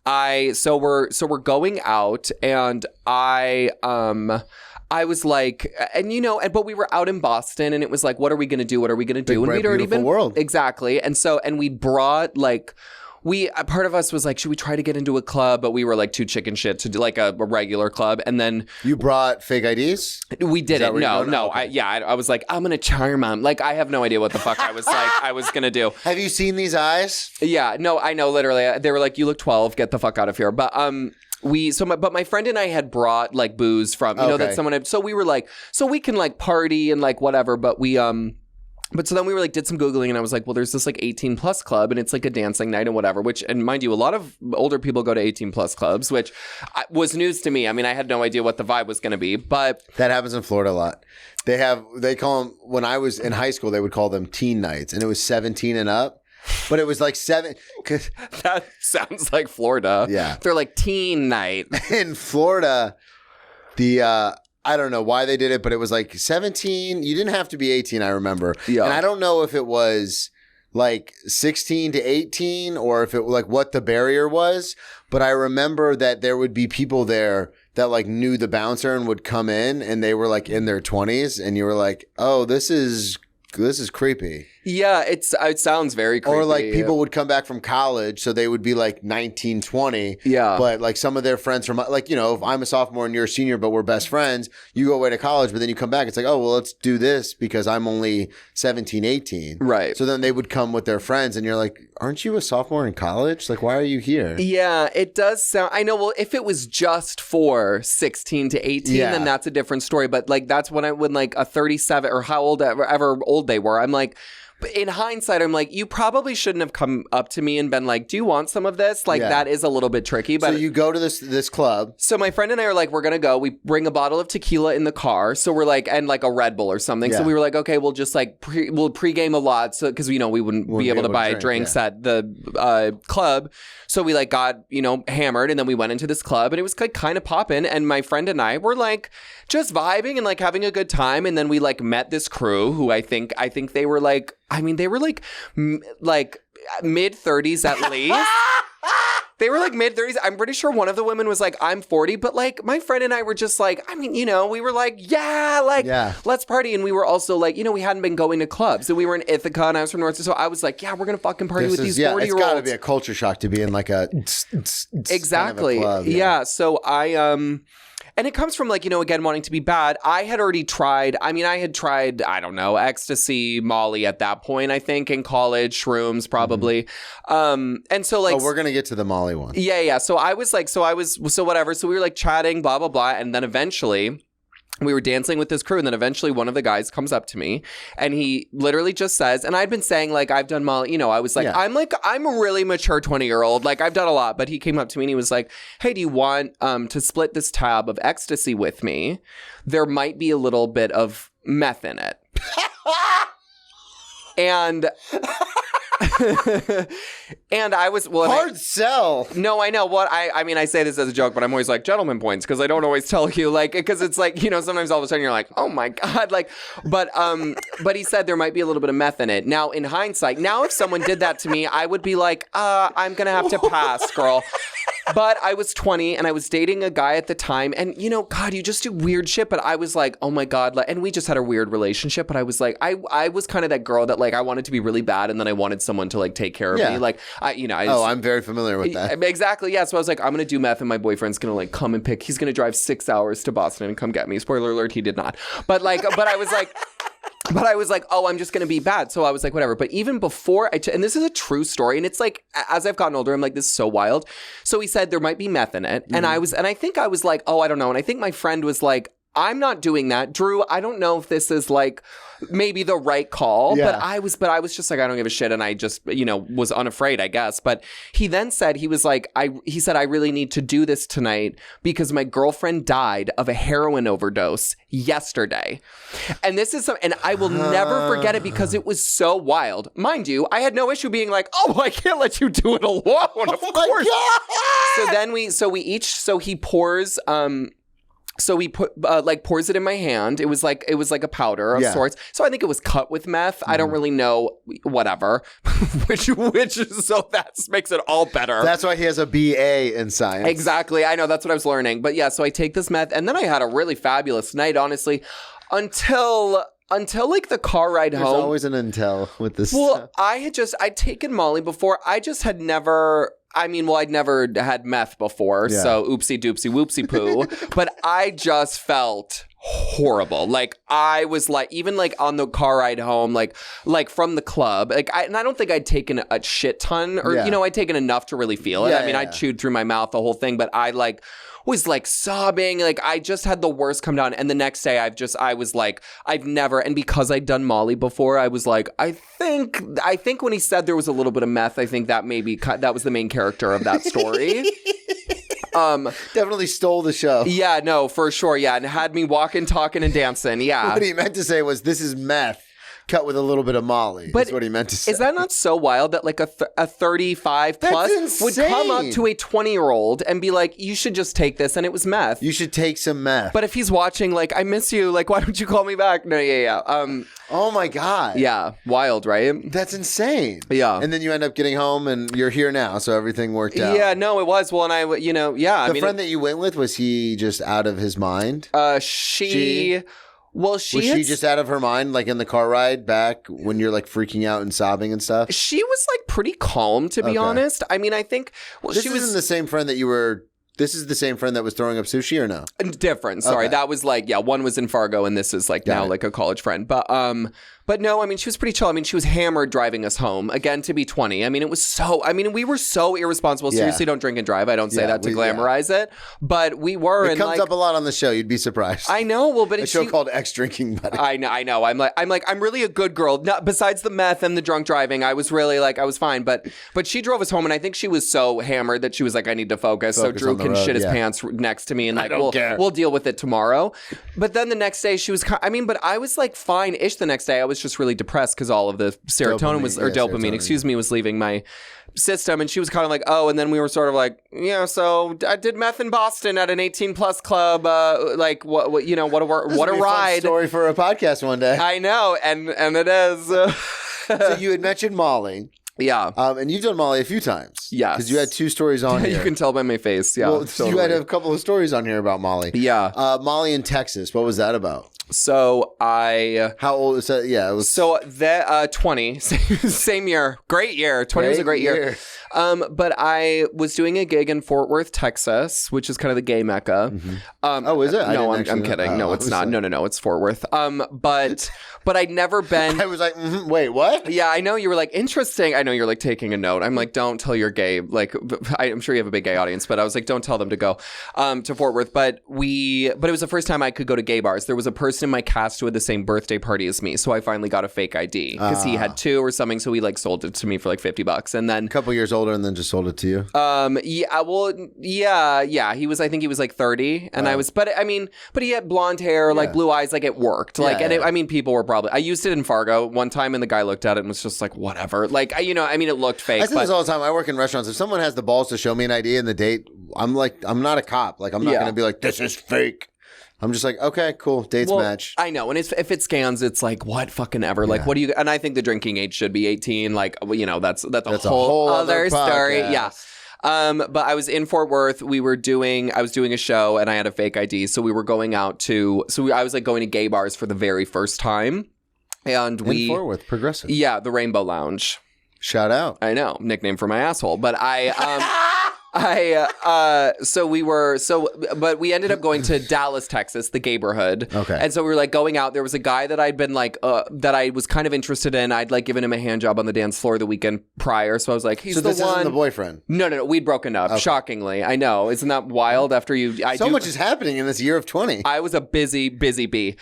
so we're going out, and I was like, but we were out in Boston, and it was like, what are we going to do? What are we going to do? Big, and we'd already been world. Exactly. And we brought like. Part of us was like, should we try to get into a club? But we were like too chicken shit to do like a regular club. And then you brought fake IDs? We didn't. No. Okay. I was like, I'm gonna charm them. Like I have no idea what the fuck I was like I was gonna do. Have you seen these eyes? Yeah. No, I know. Literally, they were like, you look 12. Get the fuck out of here. But but my friend and I had brought like booze from that someone had. So we were like, so we can like party and like whatever. But we But so then we were like, did some Googling, and I was like, well, there's this like 18 plus club, and it's like a dancing night and whatever, and mind you, a lot of older people go to 18 plus clubs, which was news to me. I mean, I had no idea what the vibe was going to be, but. That happens in Florida a lot. They call them, when I was in high school, they would call them teen nights, and it was 17 and up. But it was like 7. That sounds like Florida. Yeah. They're like teen night. In Florida, I don't know why they did it, but it was like 17. You didn't have to be 18, I remember. Yeah. And I don't know if it was like 16 to 18 or if it like what the barrier was. But I remember that there would be people there that like knew the bouncer and would come in, and they were like in their 20s, and you were like, oh, this is creepy. Yeah, it sounds very creepy. Or like people would come back from college, so they would be like 19, 20. Yeah. But like some of their friends from like, if I'm a sophomore and you're a senior, but we're best friends, you go away to college, but then you come back. It's like, oh, well, let's do this because I'm only 17, 18. Right. So then they would come with their friends, and you're like, aren't you a sophomore in college? Like, why are you here? Yeah, it does sound. I know. Well, if it was just for 16 to 18, then that's a different story. But like that's when like a 37 or however old they were, I'm like. But in hindsight, I'm like, you probably shouldn't have come up to me and been like, do you want some of this? Like, that is a little bit tricky. But so you go to this club. So my friend and I are like, we're going to go. We bring a bottle of tequila in the car. So we're like, and like a Red Bull or something. Yeah. So we were like, okay, we'll just like, we'll pregame a lot. So, because, we wouldn't be able to buy drinks at the club. So we like got, hammered, and then we went into this club, and it was like kind of popping. And my friend and I were like just vibing and like having a good time. And then we like met this crew who I think they were like, they were like mid-30s at least. They were like mid-30s. I'm pretty sure one of the women was like, I'm 40. But like my friend and I were just like, we were like, let's party. And we were also like, we hadn't been going to clubs. And we were in Ithaca, and I was from North. So I was like, we're going to fucking party with these 40-year-olds. It's got to be a culture shock to be in like a exactly. Kind of a club, yeah. So and it comes from like, again, wanting to be bad. I had already tried, I don't know, ecstasy, Molly at that point, I think, in college, shrooms probably. And so like. Oh, we're going to get to the Molly one. Yeah. So I was like, so whatever. So we were like chatting, blah, blah, blah. And then eventually we were dancing with this crew, and then eventually one of the guys comes up to me and he literally just says, and I'd been saying like, I've done Molly, you know, I was like, I'm a really mature 20-year-old. Like I've done a lot, but he came up to me and he was like, hey, do you want to split this tab of ecstasy with me? There might be a little bit of meth in it. And and I was hard sell. No, I know what I mean. I say this as a joke, but I'm always like gentleman points because I don't always tell you like because it's like, you know, sometimes all of a sudden you're like, oh my god, like, but he said there might be a little bit of meth in it. Now in hindsight, now if someone did that to me, I would be like, I'm gonna have to pass, girl. But I was 20 and I was dating a guy at the time, and you know, God, you just do weird shit. But I was like, oh my God, like, and we just had a weird relationship. But I was like, I was kind of that girl that like I wanted to be really bad, and then I wanted someone to like take care of me. Like, I'm very familiar with that. Exactly, yeah. So I was like, I'm gonna do meth, and my boyfriend's gonna like come and pick. He's gonna drive 6 hours to Boston and come get me. Spoiler alert, he did not. But like, but I was like, oh, I'm just going to be bad. So I was like, whatever. But even before and this is a true story. And it's like, as I've gotten older, I'm like, this is so wild. So he said there might be meth in it. Mm-hmm. And I think I was like, oh, I don't know. And I think my friend was like, I'm not doing that. Drew, I don't know if this is like maybe the right call, but I was just like, I don't give a shit. And I just, you know, was unafraid, I guess. But he then said, he said, I really need to do this tonight because my girlfriend died of a heroin overdose yesterday. And this is and I will never forget it because it was so wild. Mind you, I had no issue being like, oh, I can't let you do it alone. Of course. So he pours, so he pours it in my hand. It was like a powder of sorts. So I think it was cut with meth. I don't really know, whatever. which so that makes it all better. That's why he has a BA in science. Exactly. I know, that's what I was learning. But yeah, so I take this meth, and then I had a really fabulous night, honestly, until like the car ride home. There's always an until with this stuff. Well, I'd taken Molly before. I just had never. I'd never had meth before, so oopsie doopsie whoopsie poo. But I just felt horrible. Like I was like, even like on the car ride home, like from the club, like I don't think I'd taken a shit ton, or you know, I'd taken enough to really feel it. I chewed through my mouth the whole thing, but I like was like sobbing. Like I just had the worst come down. And the next day I was like, I've never, and because I'd done Molly before, I was like, I think when he said there was a little bit of meth, I think that that was the main character of that story. Definitely stole the show. Yeah, no, for sure. Yeah. And had me walking, talking, and dancing. Yeah. What he meant to say was, this is meth cut with a little bit of Molly. That's what he meant to say. Is that not so wild that like a 35 plus would come up to a 20-year-old and be like, you should just take this, and it was meth. You should take some meth. But if he's watching, like, I miss you, like, why don't you call me back? No, yeah. Oh my God. Yeah, wild, right? That's insane. Yeah. And then you end up getting home and you're here now, so everything worked out. Yeah, no, it was. Well, and I, you know, yeah. The friend that you went with, was he just out of his mind? She... Was she just out of her mind, like in the car ride back when you're like freaking out and sobbing and stuff? She was like pretty calm, to be honest. I mean, I think she was the same friend that you were. This is the same friend that was throwing up sushi, or no? Different. Sorry, that was like one was in Fargo, and this is like now like a college friend. But no, I mean, she was pretty chill. I mean, she was hammered driving us home, again, to be 20. I mean, it was so, I mean, we were so irresponsible. Seriously, don't drink and drive. I don't say that to glamorize it, but we were. It comes up a lot on the show. You'd be surprised. I know. Well, but it's a show called Ex-Drinking Buddy. I know. I'm really a good girl. Not, besides the meth and the drunk driving, I was really like, I was fine. But she drove us home, and I think she was so hammered that she was like, I need to focus so Drew can shit his pants next to me, and like, we'll deal with it tomorrow. But then the next day she was, but I was like fine-ish the next day. I was just really depressed because all of the serotonin was leaving my system, and she was kind of like, oh, and then we were sort of like, yeah, so I did meth in Boston at an 18+ club, like what you know, what a ride. Fun story for a podcast one day. I know, and it is. So you had mentioned Molly. Yeah. And you've done Molly a few times. Yes. Because you had 2 stories on here. You can tell by my face. Yeah. Well, totally. You had a couple of stories on here about Molly. Yeah. Molly in Texas. What was that about? So How old is that? Yeah. It was. So that 20, same year. Great year. 20 was a great year. But I was doing a gig in Fort Worth, Texas, which is kind of the gay mecca. Oh, is it? No, I'm kidding. No, it's not. No, it's Fort Worth. But I'd never been. I was like, wait, what? Yeah, I know you were like, interesting. I know you're like taking a note. I'm like, don't tell your gay, like, I'm sure you have a big gay audience, but I was like, don't tell them to go to Fort Worth. But it was the first time I could go to gay bars. There was a person in my cast who had the same birthday party as me. So I finally got a fake ID because he had 2 or something. So he like sold it to me for like $50. And then a couple years older and then just sold it to you. Yeah. I think he was like 30 and I was, but he had blonde hair, like blue eyes, like it worked. Like, people were probably, I used it in Fargo one time and the guy looked at it and was just like, whatever. Like, it looked fake. I say this all the time. I work in restaurants. If someone has the balls to show me an ID in the date, I'm like, I'm not a cop. Like, I'm not going to be like, this is fake. I'm just like, okay, cool. Dates match. I know. And if it scans, it's like, what fucking ever. Like, what do you, and I think the drinking age should be 18. Like, that's a whole other story. Yeah. But I was in Fort Worth. I was doing a show and I had a fake ID. So we were going out I was like going to gay bars for the very first time. And in Fort Worth, progressive. Yeah, the Rainbow Lounge. Shout out. I know, nickname for my asshole. But but we ended up going to Dallas, Texas, the gayborhood. Okay. And so we were like going out. There was a guy that I'd been like, that I was kind of interested in. I'd like given him a hand job on the dance floor the weekend prior. So I was like, he's the one. So this isn't the boyfriend? No. We'd broken up, shockingly. I know. Isn't that wild after you? Much is happening in this year of 20. I was a busy bee.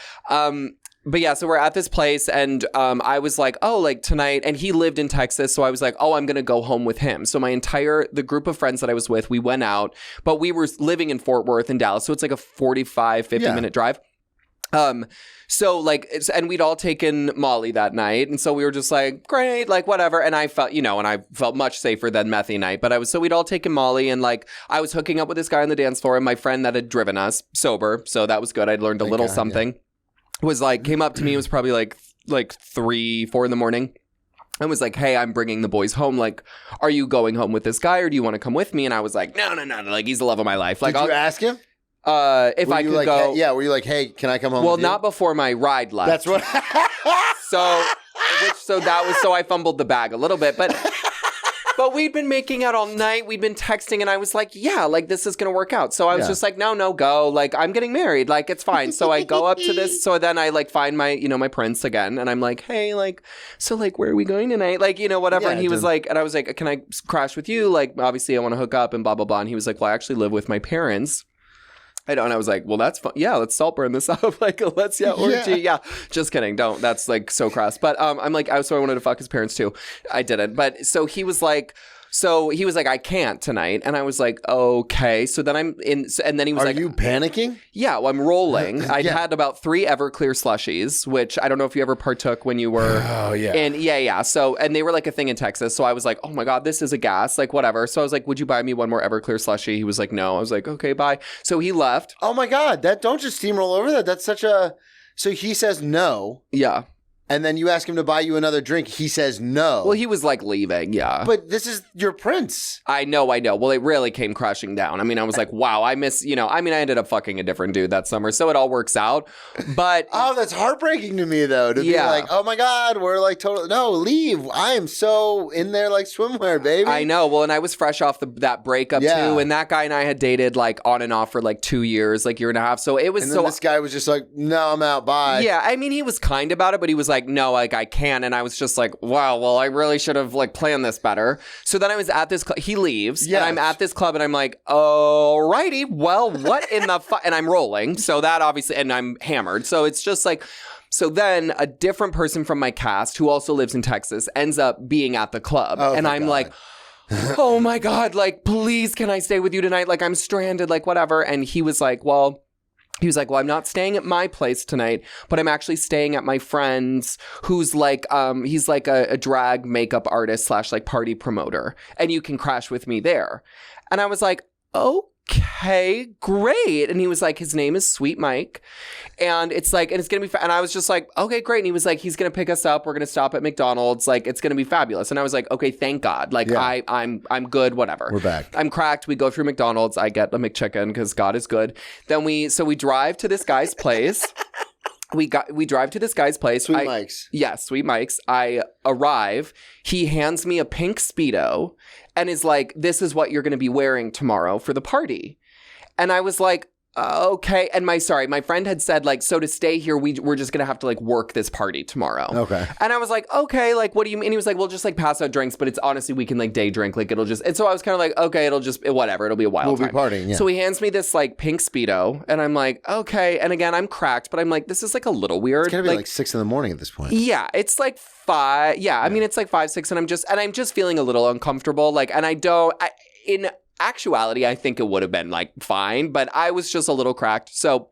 But yeah, so we're at this place and I was like, oh, like tonight, and he lived in Texas. So I was like, oh, I'm going to go home with him. So the group of friends that I was with, we went out, but we were living in Fort Worth and Dallas. So it's like a 50 minute drive. So like, and we'd all taken Molly that night. And so we were just like, great, like whatever. And I felt, much safer than methy night, but so we'd all taken Molly and like, I was hooking up with this guy on the dance floor and my friend that had driven us sober. So that was good. I'd learned a little something. Yeah. Was like, came up to me, it was probably like 3-4 in the morning and was like, hey, I'm bringing the boys home. Like, are you going home with this guy or do you want to come with me? And I was like, no. Like, he's the love of my life. Like, did you ask him? If I could go. Hey, were you like, hey, can I come home? Well, with you? not before my ride left. That's what. So I fumbled the bag a little bit, but we'd been making out all night. We'd been texting and I was like, yeah, like this is going to work out. So I was just like, no, go. Like, I'm getting married. Like, it's fine. So I go up to this. So then I like find my, my prince again. And I'm like, hey, like, so like, where are we going tonight? Like, whatever. And he was like, and I was like, can I crash with you? Like, obviously I want to hook up and blah, blah, blah. And he was like, well, I actually live with my parents. I know. And I was like, well, that's fun. Yeah, let's salt burn this up. Like, let's, orgy. Yeah. Just kidding. Don't. That's like so crass. But I'm like, I wanted to fuck his parents too. I didn't. But so he was like, I can't tonight. And I was like, okay. So then I'm in, and then he was Are like, you panicking? Yeah, well, I'm rolling. I'd had about 3 Everclear slushies, which I don't know if you ever partook when you were. Oh, yeah. And yeah. So, and they were like a thing in Texas. So I was like, oh my God, this is a gas, like whatever. So I was like, would you buy me one more Everclear slushie? He was like, no. I was like, okay, bye. So he left. Oh my God, don't just steamroll over that. That's such a, so he says no. Yeah. And then you ask him to buy you another drink. He says no. Well, he was like leaving, yeah. But this is your prince. I know. Well, it really came crashing down. I mean, I was like, wow, I ended up fucking a different dude that summer. So it all works out. But. Oh, that's heartbreaking to me, though. To be like, oh my God, we're like totally. No, leave. I am so in there like swimwear, baby. I know. Well, and I was fresh off that breakup too. And that guy and I had dated like on and off for like 2 years, like year and a half. So it was and then this guy was just like, no, I'm out. Bye. Yeah. I mean, he was kind about it, but he was like, no, like I can't. And I was just like, wow, well, I really should have like planned this better. So then I was at this club. He leaves and I'm at this club and I'm like, alrighty, well, what in the fuck? And I'm rolling. So that obviously, and I'm hammered. So it's just like, so then a different person from my cast who also lives in Texas ends up being at the club. Oh, and I'm like, oh my God, like, please, can I stay with you tonight? Like, I'm stranded, like, whatever. And he was like, well, I'm not staying at my place tonight, but I'm actually staying at my friend's who's like, he's like a drag makeup artist / like party promoter. And you can crash with me there. And I was like, okay, great. And he was like, his name is Sweet Mike. And it's like, and it's going to be, and I was just like, okay, great. And he was like, he's going to pick us up. We're going to stop at McDonald's. Like, it's going to be fabulous. And I was like, okay, thank God. Like, I'm good, whatever. We're back. I'm cracked. We go through McDonald's. I get the McChicken because God is good. Then we drive to this guy's place. We drive to this guy's place. Sweet Mike's. Yeah, Sweet Mike's. I arrive. He hands me a pink Speedo and is like, this is what you're going to be wearing tomorrow for the party. And I was like, okay. And my friend had said, like, so to stay here, we're just going to have to, like, work this party tomorrow. Okay. And I was like, okay, like, what do you mean? And he was like, we'll just, like, pass out drinks, but it's honestly, we can, like, day drink. Like, it'll just, and so I was kind of like, okay, whatever. It'll be a wild time. We'll be partying, yeah. So he hands me this, like, pink Speedo, and I'm like, okay. And again, I'm cracked, but I'm like, this is, like, a little weird. It's going to be, like 6 a.m. at this point. Yeah, it's, like, 5. Yeah, I mean, it's, like, 5, 6, and I'm just feeling a little uncomfortable. Like, and in actuality, I think it would have been like fine, but I was just a little cracked. So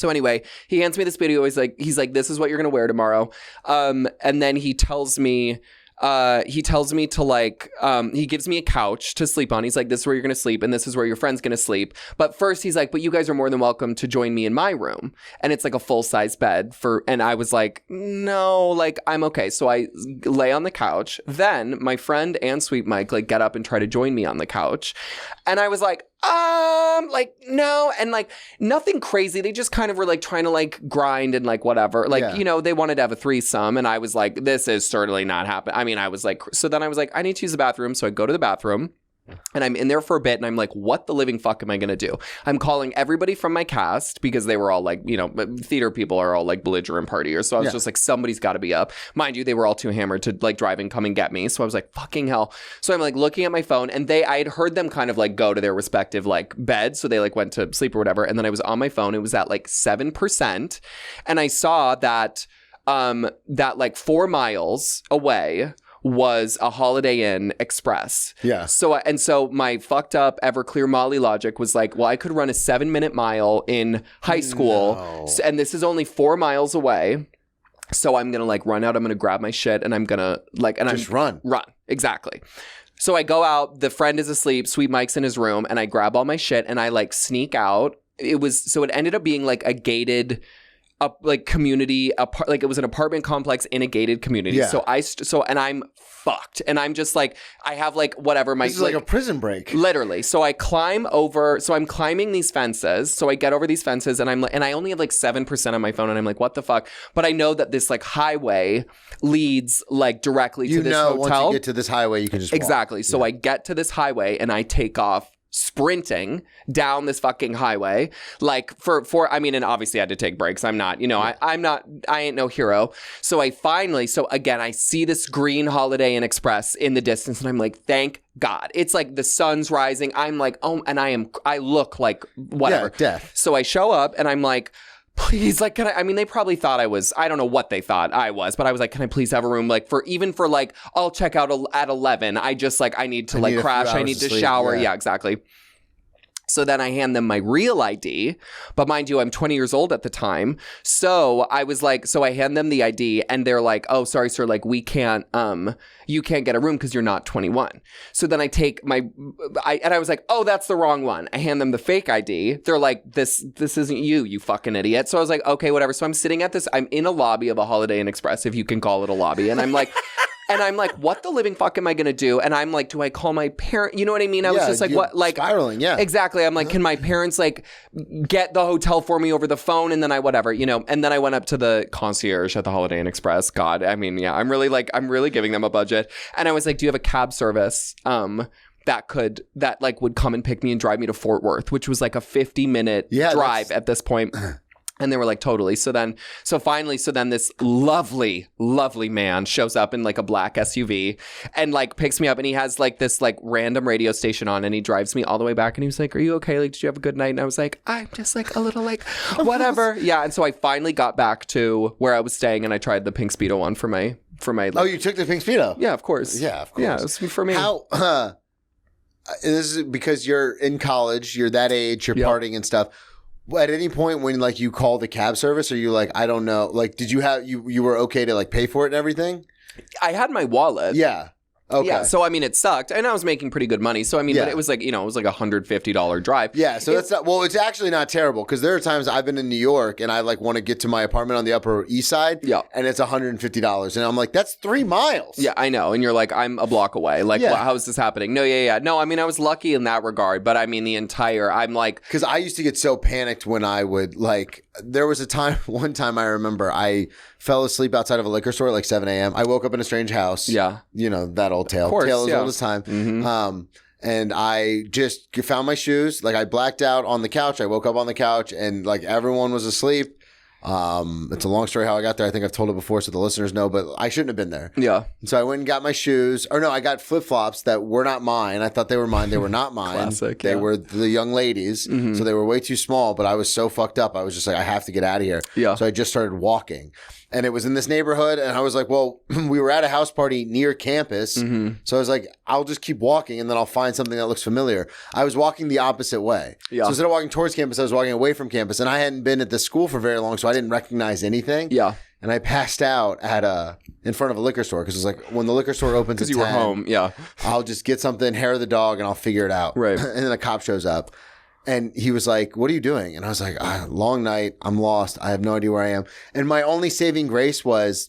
anyway, he hands me this video. He's like, this is what you're gonna wear tomorrow. And then he tells me to like, he gives me a couch to sleep on. He's like, this is where you're going to sleep and this is where your friend's going to sleep. But first he's like, but you guys are more than welcome to join me in my room. And it's like a full size bed and I was like, no, like I'm okay. So I lay on the couch. Then my friend and Sweet Mike like get up and try to join me on the couch. And I was like, no, and like nothing crazy. They just kind of were like trying to like grind and like whatever. Like, you know, they wanted to have a threesome and I was like, this is certainly not happening. I mean, I was like, so then I was like, I need to use the bathroom. So I go to the bathroom. And I'm in there for a bit and I'm like, what the living fuck am I going to do? I'm calling everybody from my cast because they were all like, you know, theater people are all like belligerent partiers. So I was just like, somebody's got to be up. Mind you, they were all too hammered to like drive and come and get me. So I was like, fucking hell. So I'm like looking at my phone and I had heard them kind of like go to their respective like beds. So they like went to sleep or whatever. And then I was on my phone. It was at like 7%. And I saw that like 4 miles away was a Holiday Inn Express. Yeah. So my fucked up Everclear Molly logic was like, well, I could run a 7-minute mile in high school. No. And this is only 4 miles away. So I'm going to like run out. I'm going to grab my shit and I'm going to like, and just run. Exactly. So I go out, the friend is asleep, Sweet Mike's in his room and I grab all my shit and I like sneak out. It ended up being like a gated like community, like it was an apartment complex in a gated community. Yeah. So and I'm fucked. And I'm just like, I have like whatever my... This is like a prison break. Literally. So I climb over, so I'm climbing these fences. So I get over these fences and I only have like 7% on my phone and I'm like, what the fuck? But I know that this like highway leads like directly to this hotel. Once you get to this highway, you can just walk. Exactly. So I get to this highway and I take off sprinting down this fucking highway, like for I mean, and obviously I had to take breaks. I'm not, you know, I ain't no hero. So again, I see this green Holiday Inn Express in the distance and I'm like, thank God. It's like the sun's rising. I'm like, oh, and I look like whatever. Yeah, death. So I show up and I'm like, please, like, I mean, they probably thought I don't know what they thought I was, but I was like, can I please have a room? Like for like, I'll check out at 11. I just like, I need to crash. I need to shower. Yeah, exactly. So then I hand them my real ID, but mind you, I'm 20 years old at the time. So I was like, so I hand them the ID and they're like, oh, sorry, sir. Like you can't get a room because you're not 21. So then I take and I was like, oh, that's the wrong one. I hand them the fake ID. They're like, this isn't you fucking idiot. So I was like, okay, whatever. So I'm in a lobby of a Holiday Inn Express, if you can call it a lobby. And I'm like, what the living fuck am I going to do? And I'm like, do I call my parent? You know what I mean? I was just like, what? Like spiraling. Yeah, exactly. I'm like, can my parents like get the hotel for me over the phone? And then whatever, you know, and then I went up to the concierge at the Holiday Inn Express. God, I mean, yeah, I'm really giving them a budget. And I was like, do you have a cab service? That would come and pick me and drive me to Fort Worth, which was like a 50-minute drive at this point. And they were like, totally. So then this lovely, lovely man shows up in like a black SUV and like picks me up and he has like this like random radio station on and he drives me all the way back and he was like, are you okay? Like, did you have a good night? And I was like, I'm just like a little like whatever. Yeah. And so I finally got back to where I was staying and I tried the pink Speedo on for my like, oh, you took the pink Speedo? Yeah, of course. Yeah, of course. Yeah, it was for me. How, this is because you're in college, you're that age, you're partying and stuff. At any point when like you call the cab service, are you like, I don't know, like did you have you were okay to like pay for it and everything? I had my wallet. Yeah. Okay. Yeah, so I mean, it sucked, and I was making pretty good money. So I mean, but it was like, you know, it was like $150 drive. Yeah, so that's not, well, it's actually not terrible because there are times I've been in New York and I like want to get to my apartment on the Upper East Side. Yeah, and it's $150, and I'm like, that's 3 miles. Yeah, I know, and you're like, I'm a block away. Like, how is this happening? No, yeah. No, I mean, I was lucky in that regard, but I mean, I'm like, because I used to get so panicked when I would like. There was one time I remember I fell asleep outside of a liquor store at like 7 a.m. I woke up in a strange house. Yeah, you know that old tale. course, Tale as yeah. old as time. Mm-hmm. And I just found my shoes. Like I blacked out on the couch. I woke up on the couch and like everyone was asleep. It's a long story how I got there. I think I've told it before so the listeners know, but I shouldn't have been there. Yeah. And so I went and got my shoes. Or no, I got flip-flops that were not mine. I thought they were mine. They were not mine. Classic, They yeah. were the young ladies. So they were way too small, but I was so fucked up. I was just like, I have to get out of here. Yeah. So I just started walking. And it was in this neighborhood. And I was like, well, we were at a house party near campus. So I was like, I'll just keep walking and then I'll find something that looks familiar. I was walking the opposite way. Yeah. So instead of walking towards campus, I was walking away from campus. And I hadn't been at the school for very long, so I didn't recognize anything. Yeah. And I passed out in front of a liquor store because it was like when the liquor store opens at 10, Because you were home. Yeah. I'll just get something, hair of the dog, and I'll figure it out. Right. And then a cop shows up. And he was like, what are you doing? And I was like, long night. I'm lost. I have no idea where I am. And my only saving grace was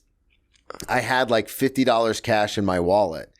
I had like $50 cash in my wallet.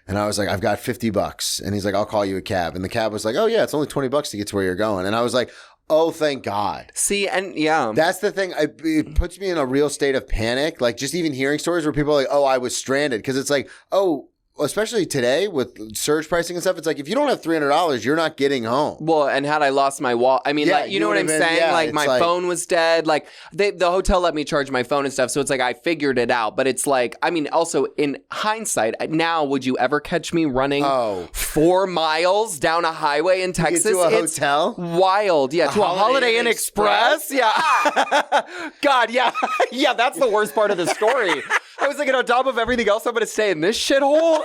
And I was like, I've got $50. And he's like, I'll call you a cab. And the cab was like, oh, yeah, it's only $20 to get to where you're going. And I was like, oh, thank God. See, and yeah. That's the thing. It puts me in a real state of panic. Like just even hearing stories where people are like, oh, I was stranded. Because it's like, oh, especially today with surge pricing and stuff, it's like if you don't have $300, you're not getting home. Well, and had I lost my wallet, I mean, Yeah, like, you know what I'm would've been- saying? yeah, like it's my like- phone was dead. Like the hotel let me charge my phone and stuff. So it's like I figured it out. But it's like, I mean, also in hindsight, now would you ever catch me running 4 miles down a highway in Texas? To a It's hotel? wild. Yeah, to a Holiday Inn Express. Yeah. God, yeah. Yeah, that's the worst part of the story. I was like, on top of everything else, I'm going to stay in this shithole.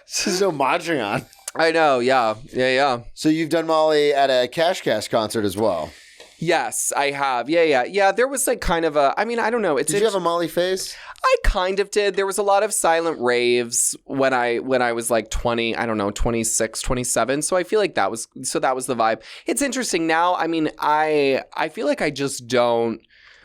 This is so Madrian. I know. Yeah. Yeah. So you've done Molly at a Cash Cash concert as well. Yes, I have. Yeah. There was like kind of I mean, I don't know. Did you have a Molly phase? I kind of did. There was a lot of silent raves when I was like 20, I don't know, 26, 27. So I feel like that was the vibe. It's interesting now. I mean, I feel like I just don't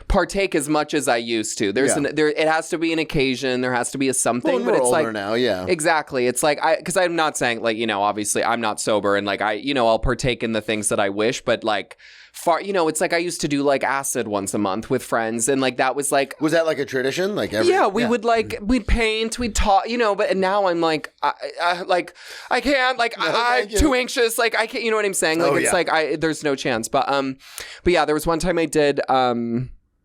partake as much as I used to. It has to be an occasion. There has to be a something. Well, but we're it's older like now, yeah. Exactly. It's like because I'm not saying like, you know, obviously I'm not sober and like I'll partake in the things that I wish, but like it's like I used to do like acid once a month with friends, and like that was like. Was that like a tradition? Like we would like we'd paint, we'd talk, you know. But now I'm like, I can't, like I'm too anxious, like I can't. You know what I'm saying? Like like there's no chance. But yeah, there was one time I did.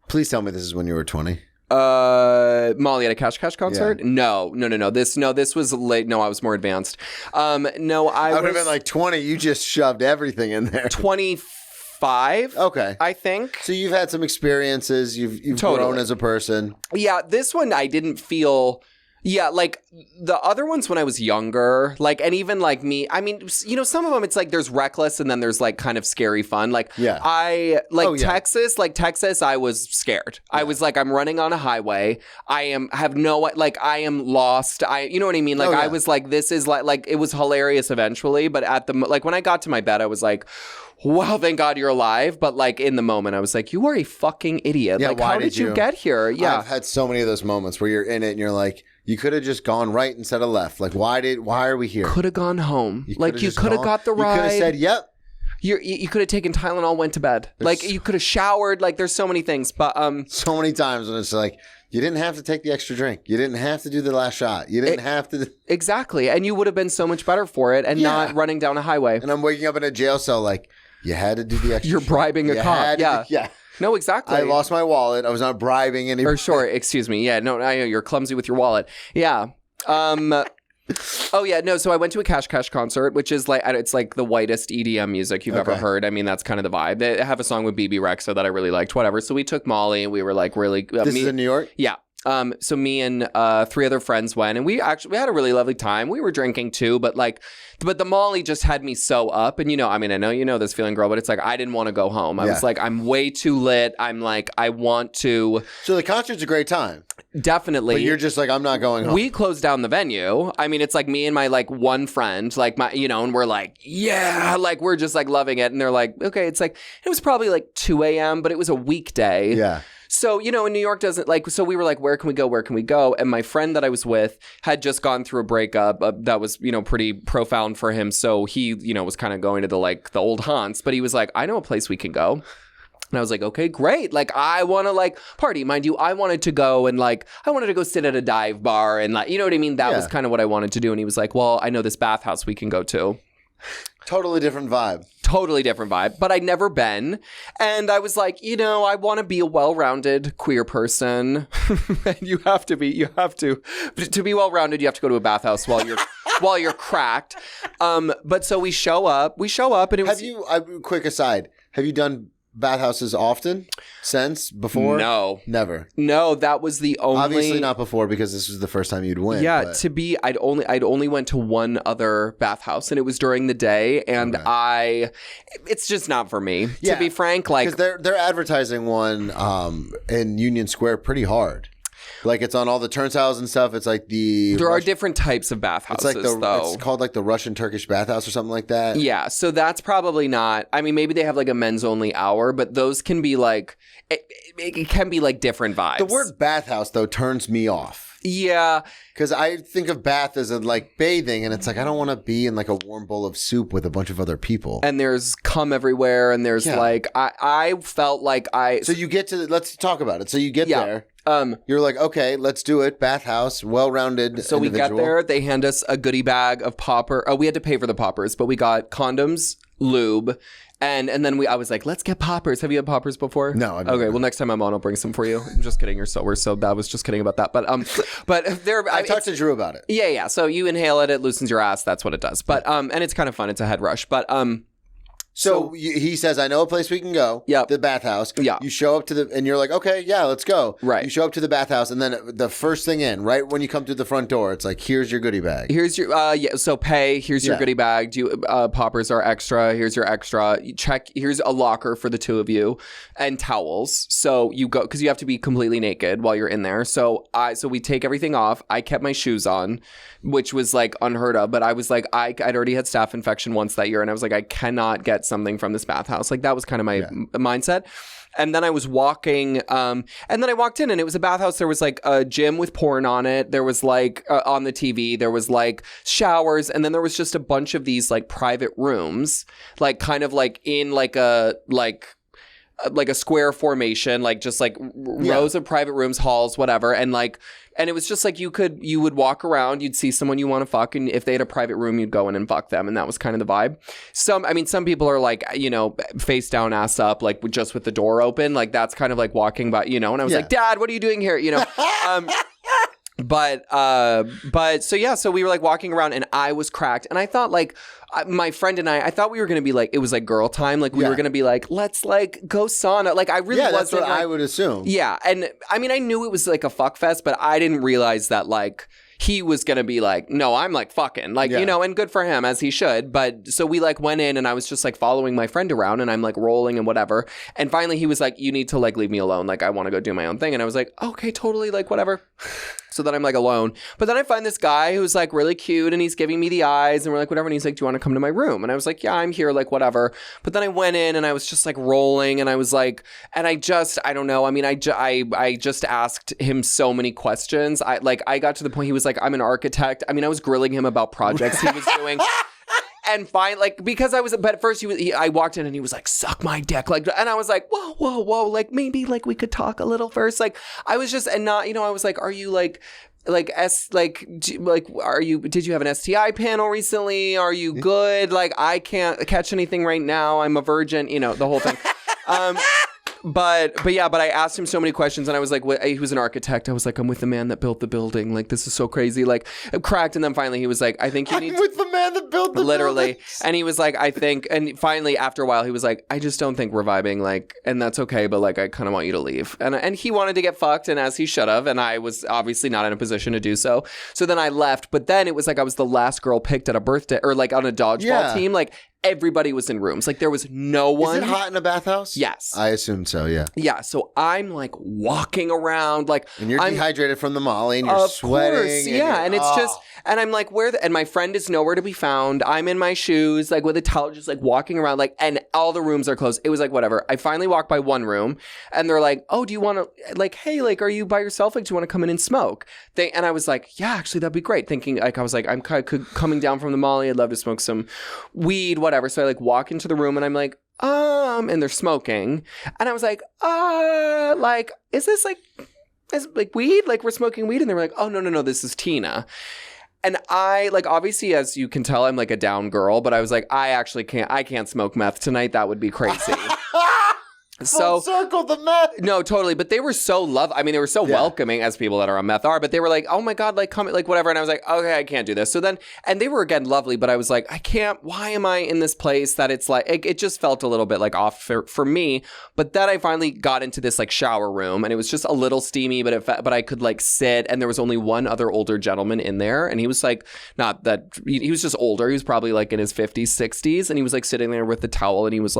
Please tell me this is when you were 20. Molly at a Cash Cash concert? Yeah. No. This was late. No, I was more advanced. No, I would have been like 20. You just shoved everything in there. 25. Okay. I think. So you've had some experiences. You've grown as a person. Yeah, this one I didn't feel. Yeah, like the other ones when I was younger, like, and even like me, I mean, you know, some of them it's like there's reckless and then there's like kind of scary fun. Like, Texas, I was scared. Yeah. I was like, I'm running on a highway. I am lost. You know what I mean? Like, I was like, this is like, it was hilarious eventually. But when I got to my bed, I was like, wow, thank God you're alive. But like in the moment, I was like, you are a fucking idiot. Yeah, like, how did you get here? Yeah. I've had so many of those moments where you're in it and you're like, you could have just gone right instead of left. Like, why are we here? Could have gone home. You could have got the ride. You could have said, yep. You could have taken Tylenol, went to bed. Like, you could have showered. Like, there's so many things. But so many times when it's like, you didn't have to take the extra drink. You didn't have to do the last shot. You didn't have to. Exactly. And you would have been so much better for it and not running down a highway. And I'm waking up in a jail cell like, you had to do the extra. You're bribing a cop. Yeah. No, exactly. I lost my wallet. I was not bribing anybody. Or sure, excuse me. Yeah, no, I know you're clumsy with your wallet. Yeah. Oh yeah, no. So I went to a Cash Cash concert, which is like it's like the whitest EDM music you've ever heard. I mean, that's kind of the vibe. They have a song with BB Rexa that I really liked. Whatever. So we took Molly and we were like really. This is in New York. Yeah. So me and 3 other friends went, and we had a really lovely time. We were drinking too, but the Molly just had me so up. And I know you know this feeling, girl, but it's like I didn't want to go home. I was like, I'm way too lit. I'm like, I want to. So the concert's a great time. Definitely. But you're just like, I'm not going home. We closed down the venue. I mean, it's like me and my like one friend, like my, and we're like, yeah, like we're just like loving it. And they're like, okay, it's like, it was probably like 2 a.m., but it was a weekday. Yeah. So, in New York doesn't like, so we were like, where can we go? Where can we go? And my friend that I was with had just gone through a breakup that was, pretty profound for him. So he, was kind of going to the old haunts, but he was like, I know a place we can go. And I was like, okay, great. Like, I want to like party. Mind you, I wanted to go and like, I wanted to go sit at a dive bar and like, you know what I mean? That was kind of what I wanted to do. And he was like, well, I know this bathhouse we can go to. Totally different vibe. Totally different vibe, but I'd never been. And I was like, you know, I want to be a well-rounded queer person. And to be well-rounded, you have to go to a bathhouse while you're cracked. But so we show up and it was... quick aside, have you done bathhouses often before? No. Never. No, that was the only... Obviously not before because this was the first time you'd win. Yeah, but... I'd only went to one other bathhouse and it was during the day and it's just not for me. Yeah. To be frank, like... Because they're advertising one in Union Square pretty hard. Like it's on all the turnstiles and stuff. It's like there are different types of bathhouses. It's called like the Russian Turkish bathhouse or something like that. Yeah, so that's probably not. I mean, maybe they have like a men's only hour, but those can be like it can be like different vibes. The word bathhouse though turns me off. Yeah, because I think of bath as in like bathing, and it's like I don't want to be in like a warm bowl of soup with a bunch of other people. And there's cum everywhere, and there's like I felt like So you get to let's talk about it. So you get there. You're like, okay, let's do it. Bathhouse, well-rounded. So we got there. They hand us a goodie bag of popper. Oh, we had to pay for the poppers, but we got condoms, lube, and then I was like, let's get poppers. Have you had poppers before? No. Okay, well, next time I'm on, I'll bring some for you. I'm just kidding. You're sober, so I was just kidding about that. But I talked to Drew about it. Yeah. So you inhale it, it loosens your ass. That's what it does. But and it's kind of fun. It's a head rush. But So he says, I know a place we can go. Yeah. The bathhouse. Yeah. You show up and you're like, okay, yeah, let's go. Right. You show up to the bathhouse, and then the first thing in, right when you come through the front door, it's like, here's your goodie bag. Here's your, so pay, here's your goodie bag. Poppers are extra. Here's your extra. You check, here's a locker for the two of you, and towels. So you go, because you have to be completely naked while you're in there. So we take everything off. I kept my shoes on, which was like unheard of. But I was like, I'd already had staph infection once that year. And I was like, I cannot get something from this bathhouse. Like that was kind of my mindset. And then I was walking, and then I walked in and it was a bathhouse. There was like a gym with porn on it. There was like on the TV, there was like showers. And then there was just a bunch of these like private rooms, like kind of like in like a square formation, like just like rows of private rooms, halls, whatever. And it was just like you would walk around, you'd see someone you want to fuck, and if they had a private room, you'd go in and fuck them, and that was kind of the vibe. Some people are like, you know, face down, ass up, like just with the door open, like that's kind of like walking by, you know. And I was like, Dad, what are you doing here? You know. But so we were like walking around and I was cracked and I thought like my friend and I thought we were going to be like, it was like girl time. Like we were going to be like, let's like go sauna. Like I really wasn't. That's what like, I would assume. Yeah. And I mean, I knew it was like a fuck fest, but I didn't realize that like he was going to be like, no, I'm like fucking like, you know, and good for him as he should. But so we like went in and I was just like following my friend around and I'm like rolling and whatever. And finally he was like, you need to like leave me alone. Like I want to go do my own thing. And I was like, okay, totally. Like whatever. So then I'm like alone. But then I find this guy who's like really cute and he's giving me the eyes and we're like, whatever. And he's like, do you want to come to my room? And I was like, yeah, I'm here, like whatever. But then I went in and I was just like rolling and I was like, and I don't know. I mean, I just asked him so many questions. I got to the point he was like, I'm an architect. I mean, I was grilling him about projects he was doing. And fine, like, because but at first I walked in and he was like, suck my dick. Like, and I was like, whoa. Like, maybe like we could talk a little first. Like, I was just, and not, you know, I was like, are you did you have an STI panel recently? Are you good? Like, I can't catch anything right now. I'm a virgin, you know, the whole thing. But I asked him so many questions and I was like, he was an architect. I was like, I'm with the man that built the building. Like, this is so crazy. Like, I'm cracked. And then finally he was like, I think you need I'm with the man that built the literally. buildings. And he was like, I think, and finally after a while he was like, I just don't think we're vibing. Like, and that's okay. But like, I kind of want you to leave. And he wanted to get fucked and as he should have. And I was obviously not in a position to do so. So then I left. But then it was like, I was the last girl picked at a birthday or like on a dodgeball team. Like, everybody was in rooms. Like, there was no one. Is it hot in a bathhouse? Yes. I assume so, yeah. Yeah, so I'm like walking around like. And you're dehydrated from the Molly and you're sweating. Of course, yeah. And it's just, and I'm like, and my friend is nowhere to be found. I'm in my shoes, like with a towel, just like walking around, like, and all the rooms are closed. It was like, whatever. I finally walked by one room and they're like, oh, do you want to, like, hey, like, are you by yourself? Like, do you want to come in and smoke? And I was like, yeah, actually, that'd be great. Thinking, like, I was like, I'm coming down from the Molly. I'd love to smoke some weed, whatever. So I like walk into the room and I'm like, and they're smoking. And I was like, like, is this like weed? Like, we're smoking weed? And they were like, oh, no, this is Tina. And I, like, obviously, as you can tell, I'm like a down girl, but I was like, I can't smoke meth tonight. That would be crazy. Full circle the meth. No, totally. But they were so they were so welcoming, as people that are on meth are, but they were like, oh my God, like, come, like, whatever. And I was like, okay, I can't do this. So then, and they were again lovely, but I was like, I can't, why am I in this place that it's like, it just felt a little bit like off for me. But then I finally got into this like shower room, and it was just a little steamy, but I could like sit, and there was only one other older gentleman in there. And he was like, not that, he was just older. He was probably like in his 50s, 60s. And he was like sitting there with the towel, and he was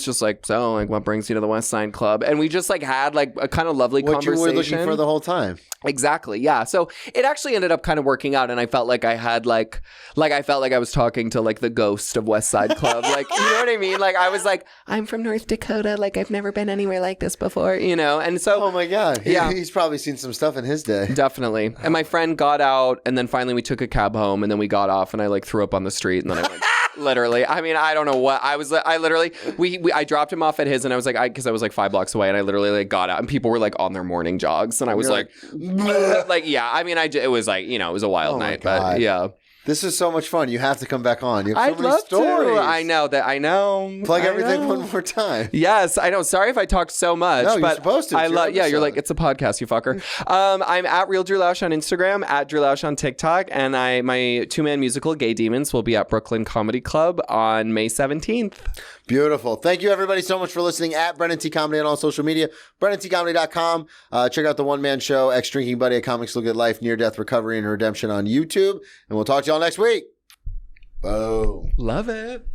just like, so like, what brings you to the West Side Club? And we just like had like a kind of lovely conversation. What you were looking for the whole time. Exactly. Yeah. So it actually ended up kind of working out, and I felt like I had like I felt like I was talking to like the ghost of West Side Club. Like, you know what I mean? Like, I was like, I'm from North Dakota. Like, I've never been anywhere like this before, you know? And so, oh my God. He's probably seen some stuff in his day. Definitely. And my friend got out, and then finally we took a cab home, and then we got off, and I like threw up on the street, and then I went. Literally. I mean, I don't know what I literally, I dropped him off at his, and I was like, because I was like 5 blocks away, and I literally like got out, and people were like on their morning jogs, and I was like, yeah, I mean, it was like, you know, it was a wild night, but yeah. This is so much fun. You have to come back on. You have so I'd many love stories. to. I know. Plug everything one more time. Yes, I know. Sorry if I talked so much. No, but you're supposed to. You're like, it's a podcast, you fucker. I'm at Real Drew Lausch on Instagram, at Drew Lausch on TikTok, and my 2-man musical, Gay Demons, will be at Brooklyn Comedy Club on May 17th. Beautiful. Thank you, everybody, so much for listening. At Brennan T. Comedy on all social media. BrennanTComedy.com. Check out the one-man show, Ex-Drinking Buddy, A Comics Look at Life, Near-Death Recovery and Redemption on YouTube. And we'll talk to y'all next week. Boom. Love it.